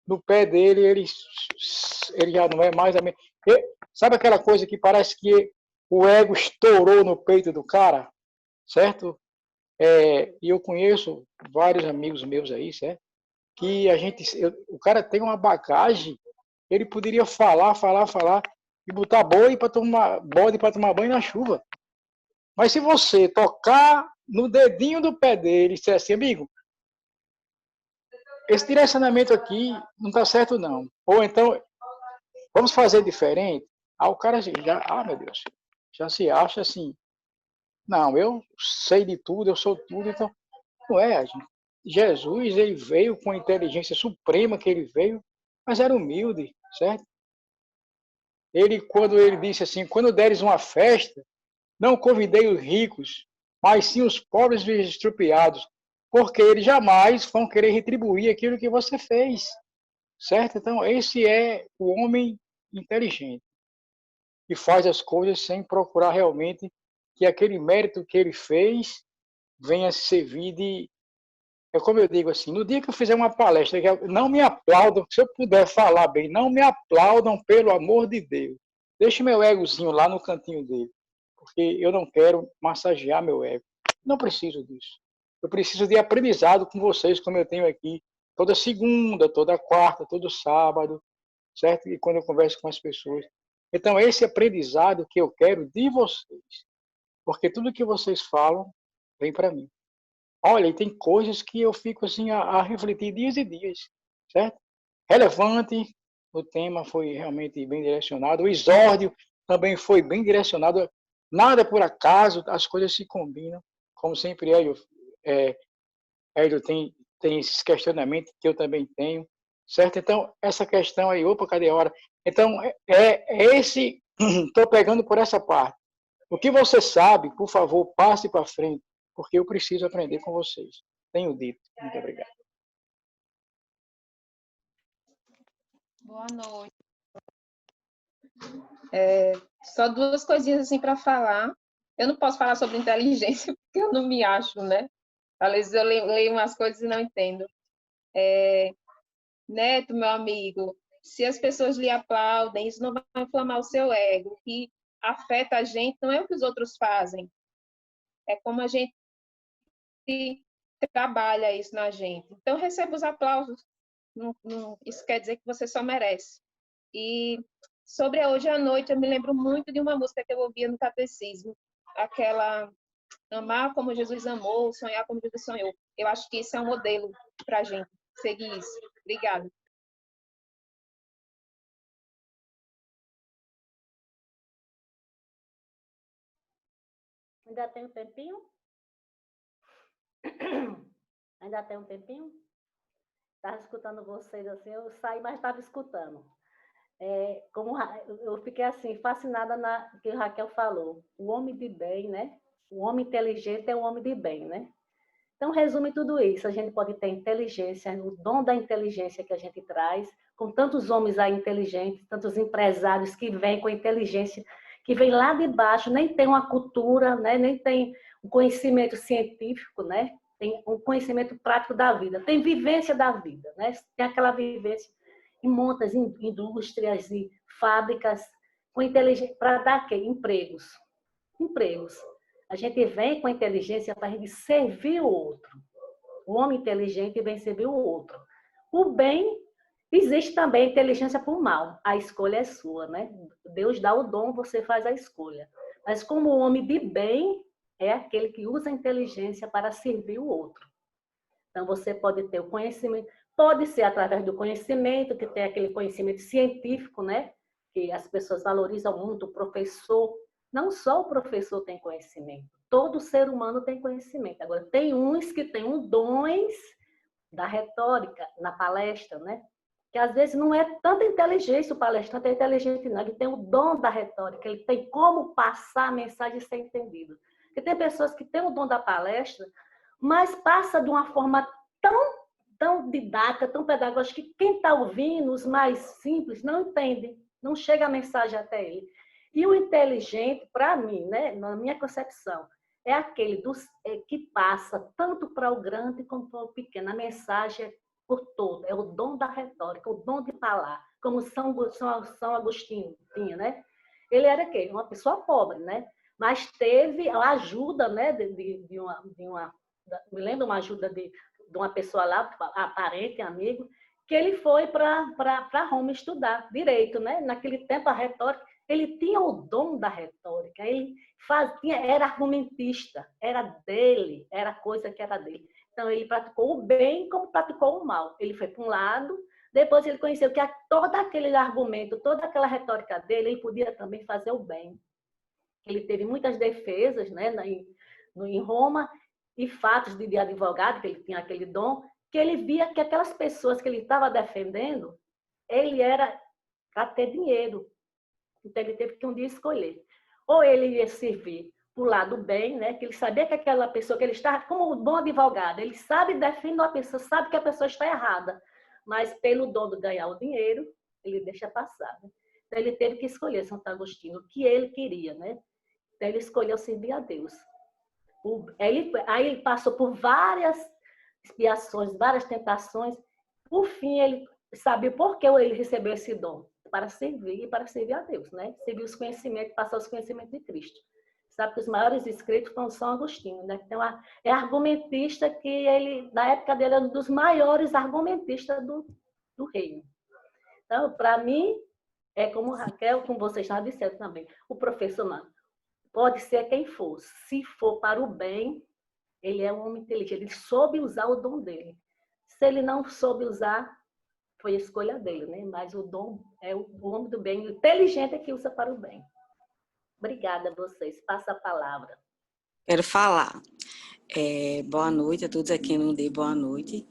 no pé dele, ele já não é mais a mesma. Sabe aquela coisa que parece que o ego estourou no peito do cara, certo? E eu conheço vários amigos meus aí, certo? Que o cara tem uma bagagem, ele poderia falar e botar bode para tomar banho na chuva. Mas se você tocar no dedinho do pé dele e disser assim, amigo, esse direcionamento aqui não está certo não. Ou então, vamos fazer diferente? O cara meu Deus, já se acha assim, não, eu sei de tudo, eu sou tudo, então, não é, gente. Jesus, ele veio com a inteligência suprema que ele veio, mas era humilde, certo? Quando ele disse assim, quando deres uma festa, não convidei os ricos, mas sim os pobres e estrupiados, porque eles jamais vão querer retribuir aquilo que você fez, certo? Então, esse é o homem inteligente, que faz as coisas sem procurar realmente que aquele mérito que ele fez venha servir de... É como eu digo assim, no dia que eu fizer uma palestra, não me aplaudam, se eu puder falar bem, não me aplaudam, pelo amor de Deus. Deixe meu egozinho lá no cantinho dele, porque eu não quero massagear meu ego. Não preciso disso. Eu preciso de aprendizado com vocês, como eu tenho aqui, toda segunda, toda quarta, todo sábado, certo? E quando eu converso com as pessoas. Então, esse aprendizado que eu quero de vocês, porque tudo que vocês falam vem para mim. Olha, e tem coisas que eu fico assim a refletir dias e dias, certo? Relevante, o tema foi realmente bem direcionado, o exórdio também foi bem direcionado, nada por acaso, as coisas se combinam, como sempre Hélio tem esses questionamentos que eu também tenho, certo? Então, essa questão aí, opa, cadê a hora? Então, esse, estou pegando por essa parte. O que você sabe, por favor, passe para frente, porque eu preciso aprender com vocês. Tenho dito. Muito obrigado. Boa noite. Só duas coisinhas assim para falar. Eu não posso falar sobre inteligência, porque eu não me acho, né? Às vezes eu leio umas coisas e não entendo. Neto, meu amigo, se as pessoas lhe aplaudem, isso não vai inflamar o seu ego. O que afeta a gente não é o que os outros fazem, é como a gente trabalha isso na gente. Então, receba os aplausos. Isso quer dizer que você só merece. E sobre a Hoje à Noite, eu me lembro muito de uma música que eu ouvia no catecismo, aquela amar como Jesus amou, sonhar como Jesus sonhou. Eu acho que isso é um modelo para a gente seguir isso. Obrigada. Ainda tem um tempinho? Ainda tem um tempinho? Estava escutando vocês assim, eu saí, mas estava escutando. Como eu fiquei assim, fascinada na que o Raquel falou. O homem de bem, né? O homem inteligente é um homem de bem, né? Então, resume tudo isso. A gente pode ter inteligência, o dom da inteligência que a gente traz, com tantos homens aí inteligentes, tantos empresários que vêm com inteligência, que vem lá de baixo, nem tem uma cultura, né? Nem tem um conhecimento científico, né? Tem um conhecimento prático da vida, tem vivência da vida, né? Tem aquela vivência em muitas indústrias e fábricas com inteligência para dar quê? Empregos. A gente vem com a inteligência para a gente servir o outro. O homem inteligente vem servir o outro. O bem, existe também inteligência para o mal. A escolha é sua, né? Deus dá o dom, você faz a escolha. Mas como o homem de bem é aquele que usa a inteligência para servir o outro. Então, você pode ter o conhecimento, pode ser através do conhecimento, que tem aquele conhecimento científico, né? Que as pessoas valorizam muito, o professor. Não só o professor tem conhecimento, todo ser humano tem conhecimento. Agora, tem uns que têm um dons da retórica na palestra, né? Que às vezes não é tanta inteligência, o palestrante é inteligente, não. Ele tem o dom da retórica, ele tem como passar a mensagem sem ser entendido. Porque tem pessoas que têm o dom da palestra, mas passa de uma forma tão didática, tão pedagógica, que quem está ouvindo, os mais simples, não entende, não chega a mensagem até ele. E o inteligente, para mim, né, na minha concepção, é aquele que passa tanto para o grande como para o pequeno. A mensagem é por todo, é o dom da retórica, o dom de falar, como São Agostinho tinha, né? Ele era quê? Uma pessoa pobre, né? Mas teve a ajuda, né, de uma me lembro uma ajuda de uma pessoa lá, parente, amigo, que ele foi para Roma estudar direito, né? Naquele tempo a retórica, ele tinha o dom da retórica, ele era argumentista, era dele, era coisa que era dele. Então, ele praticou o bem como praticou o mal. Ele foi para um lado, depois ele conheceu que todo aquele argumento, toda aquela retórica dele, ele podia também fazer o bem. Ele teve muitas defesas, né, em Roma, e fatos de advogado, que ele tinha aquele dom, que ele via que aquelas pessoas que ele estava defendendo, ele era para ter dinheiro. Então, ele teve que um dia escolher. Ou ele ia servir para o lado bem, né? Que ele sabia que aquela pessoa que ele está, como um bom advogado, ele sabe, defende uma pessoa, sabe que a pessoa está errada. mas pelo dom de ganhar o dinheiro, ele deixa passar. Né? Então, ele teve que escolher Santo Agostinho, o que ele queria, né? Então, ele escolheu servir a Deus. Aí ele passou por várias expiações, várias tentações. Por fim, ele sabia por que ele recebeu esse dom. Para servir a Deus, né? Servir os conhecimentos, passar os conhecimentos de Cristo. Sabe que os maiores escritos foram São Agostinho, né? Então, é argumentista que ele, na época dele, era um dos maiores argumentistas do reino. Então, para mim, é como Raquel, como vocês já disseram também, o professor não. Pode ser quem for. Se for para o bem, ele é um homem inteligente. Ele soube usar o dom dele. Se ele não soube usar, foi a escolha dele, né? Mas o dom é o homem do bem. O inteligente é que usa para o bem. Obrigada a vocês. Passa a palavra. Quero falar. Boa noite a todos aqui que não dei boa noite.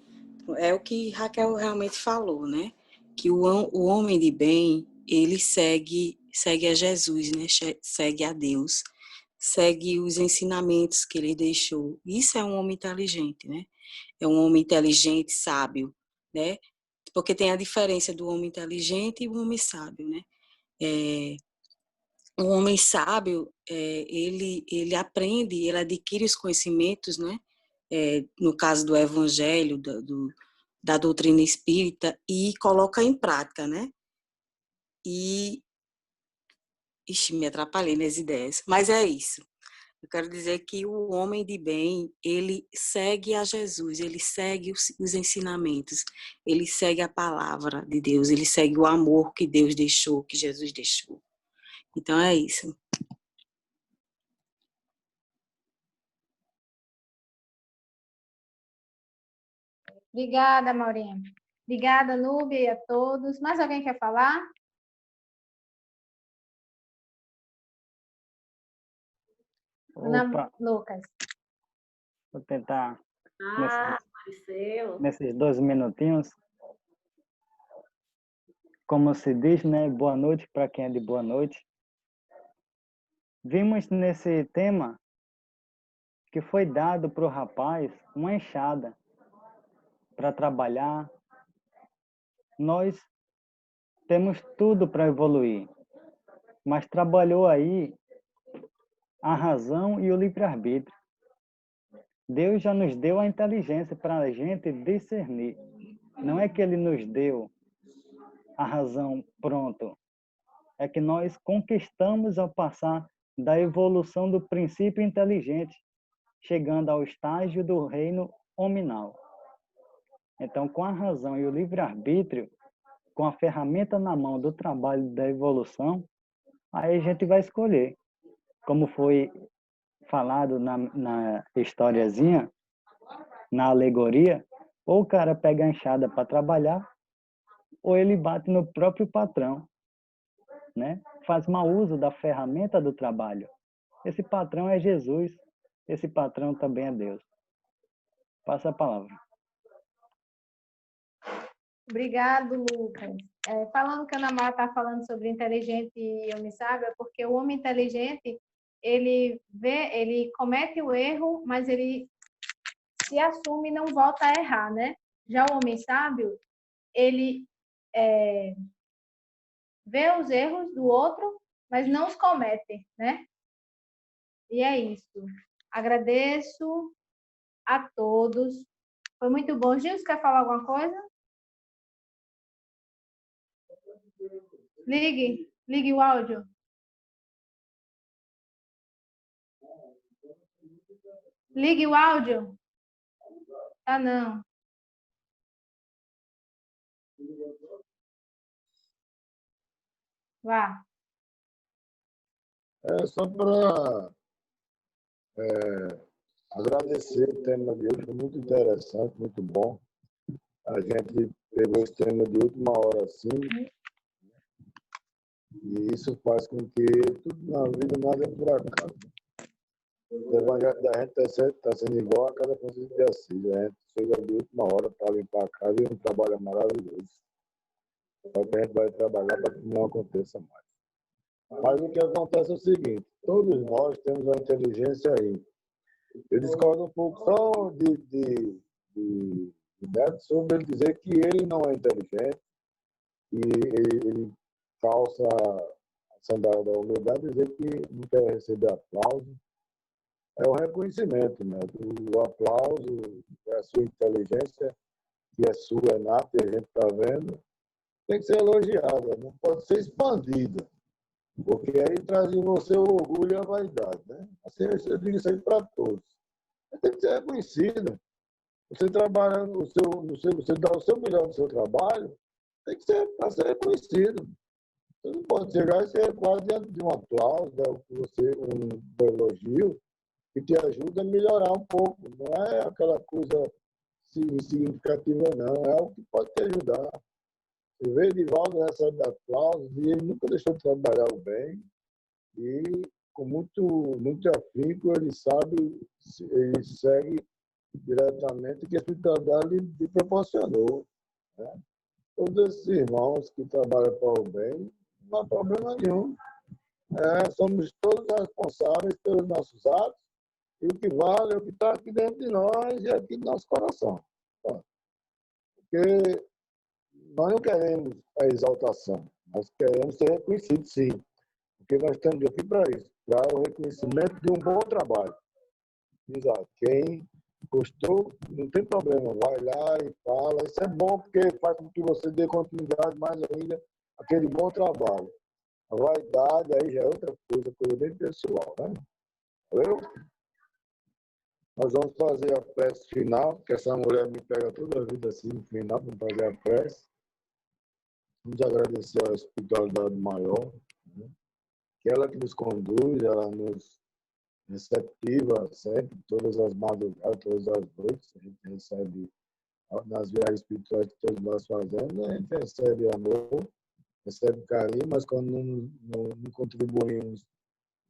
É o que Raquel realmente falou, né? Que o homem de bem, ele segue a Jesus, né? Segue a Deus, segue os ensinamentos que ele deixou. Isso é um homem inteligente, né? É um homem inteligente, sábio, né? Porque tem a diferença do homem inteligente e o homem sábio, né? O homem sábio, ele aprende, ele adquire os conhecimentos, né? No caso do evangelho, da doutrina espírita, e coloca em prática, né? Me atrapalhei nas ideias, mas é isso. Eu quero dizer que o homem de bem, ele segue a Jesus, ele segue os ensinamentos, ele segue a palavra de Deus, ele segue o amor que Deus deixou, que Jesus deixou. Então é isso. Obrigada, Maurinha. Obrigada, Núbia, e a todos. Mais alguém quer falar? Opa, Lucas. vou tentar Apareceu. nesses 2 minutinhos. Como se diz, né? Boa noite para quem é de boa noite. Vimos nesse tema que foi dado para o rapaz uma enxada para trabalhar. Nós temos tudo para evoluir, mas trabalhou aí a razão e o livre-arbítrio. Deus já nos deu a inteligência para a gente discernir. Não é que ele nos deu a razão pronto. É que nós conquistamos ao passar da evolução do princípio inteligente, chegando ao estágio do reino hominal. Então, com a razão e o livre-arbítrio, com a ferramenta na mão do trabalho da evolução, aí a gente vai escolher. Como foi falado na historiazinha, na alegoria, ou o cara pega a enxada para trabalhar, ou ele bate no próprio patrão, né? Faz mau uso da ferramenta do trabalho. Esse patrão é Jesus, esse patrão também é Deus. Passa a palavra. Obrigado, Lucas. Falando que a Ana Mara está falando sobre inteligente e homem sábio, é porque o homem inteligente, ele comete o erro, mas ele se assume e não volta a errar, né? Já o homem sábio, ele vê os erros do outro, mas não os comete, né? E é isso. Agradeço a todos. Foi muito bom. Gilson, quer falar alguma coisa? Ligue o áudio. Ligue o áudio. Ah, não. Vá. Só para agradecer o tema de hoje, foi muito interessante, muito bom. A gente pegou esse tema de última hora assim, e isso faz com que tudo na vida nada é por acaso. O evangelho da gente está sendo igual a cada Francisco de Assis. A gente chega de última hora para limpar a casa e um trabalho maravilhoso. Só que a gente vai trabalhar para que não aconteça mais. Mas o que acontece é o seguinte, todos nós temos uma inteligência aí. Eu discordo um pouco só de Certo? Sobre ele dizer que ele não é inteligente, e ele calça a sandália da humildade, dizer que não quer receber aplauso. É o reconhecimento, né? O aplauso, a sua inteligência, que é sua, é nata, e a gente está vendo, tem que ser elogiada, não pode ser expandida, porque aí traz em você o orgulho e a vaidade, né? Assim, eu digo isso aí para todos. Tem que ser reconhecida. Você trabalha você dá o seu melhor no seu trabalho, tem que ser para ser reconhecido. Você não pode chegar e ser recuado diante de um aplauso, um elogio, que te ajuda a melhorar um pouco. Não é aquela coisa significativa, não. É algo que pode te ajudar. Você vê Edivaldo recebe aplausos e ele nunca deixou de trabalhar o bem. E com muito afinco, ele sabe, ele segue diretamente o que a espiritualidade lhe proporcionou. Né? Todos esses irmãos que trabalham para o bem, não há problema nenhum. Somos todos responsáveis pelos nossos atos, e o que vale é o que está aqui dentro de nós e aqui no nosso coração. Porque nós não queremos a exaltação, nós queremos ser reconhecidos, sim. Porque nós estamos aqui para isso, para o reconhecimento de um bom trabalho. Exato. Quem gostou, não tem problema, vai lá e fala. Isso é bom porque faz com que você dê continuidade mais ainda àquele bom trabalho. A vaidade aí já é outra coisa bem pessoal, né? Valeu? Nós vamos fazer a prece final, porque essa mulher me pega toda a vida assim no final para fazer a prece. Vamos agradecer à espiritualidade maior, né? Que ela que nos conduz, ela nos receptiva sempre, todas as madrugadas, todas as noites, a gente recebe nas viagens espirituais que todos nós fazemos, a gente recebe amor, recebe carinho, mas quando não contribuímos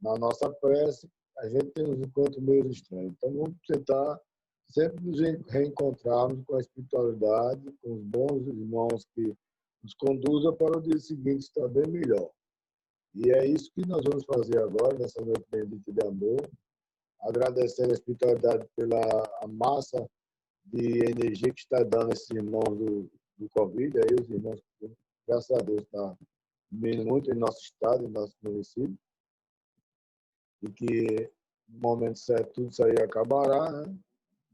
na nossa prece, a gente tem uns encontros meio estranhos. Então vamos tentar sempre nos reencontrarmos com a espiritualidade, com os bons irmãos que nos conduzam para o dia seguinte estar bem melhor. E é isso que nós vamos fazer agora, nessa noite bendita de amor, agradecendo a espiritualidade pela massa de energia que está dando a esses irmãos do Covid, aí os irmãos, graças a Deus, estão diminuindo muito em nosso estado, em nosso município, e que no momento certo tudo isso aí acabará, né?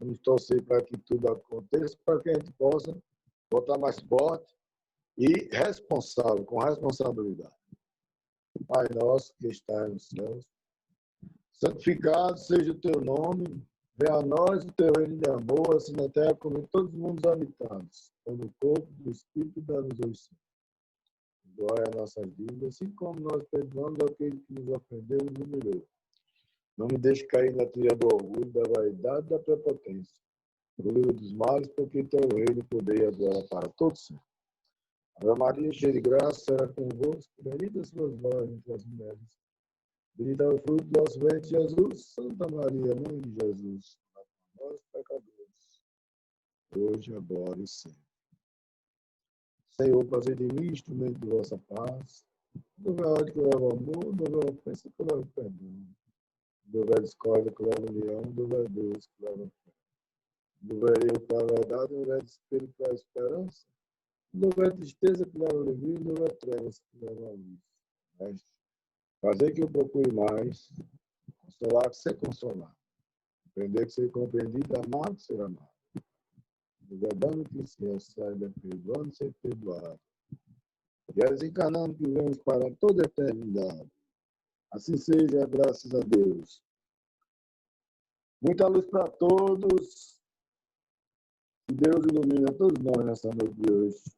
Vamos torcer para que tudo aconteça, para que a gente possa voltar mais forte e responsável, com responsabilidade. Pai nosso que está nos céus, santificado seja o teu nome, venha a nós o teu reino de amor, assim na terra como em todos os mundos habitados, no corpo do Espírito dá-nos hoje sim. Perdoai as nossas dívidas, assim como nós perdoamos aquele que nos ofendeu e nos humilhou. Não me deixe cair na trilha do orgulho, da vaidade e da prepotência. No livro dos males, porque teu reino, poder e a glória para todos sempre. Ave Maria, cheia de graça, será convosco, bendita sois vós entre as mulheres. Bendito é o fruto do nosso ventre, Jesus. Santa Maria, Mãe de Jesus, nós pecadores, hoje, agora e sempre. Senhor, fazer de mim instrumento de vossa paz. Do ódio que leva amor, do ofensa que leva perdão. Do discórdia que leva união, do Deus que leva fé. Do erro para a verdade, do espírito para a esperança. Do tristeza que leva alegria, do trevas que leva a luz. Mestre, fazer que eu procure mais, consolar que ser consolado, aprender que ser compreendido, amar que ser amado, dando que se recebe, perdoando ser perdoado, e desencarnando que vemos para toda a eternidade. Assim seja, graças a Deus. Muita luz para todos. Que Deus ilumine a todos nós nessa noite de hoje.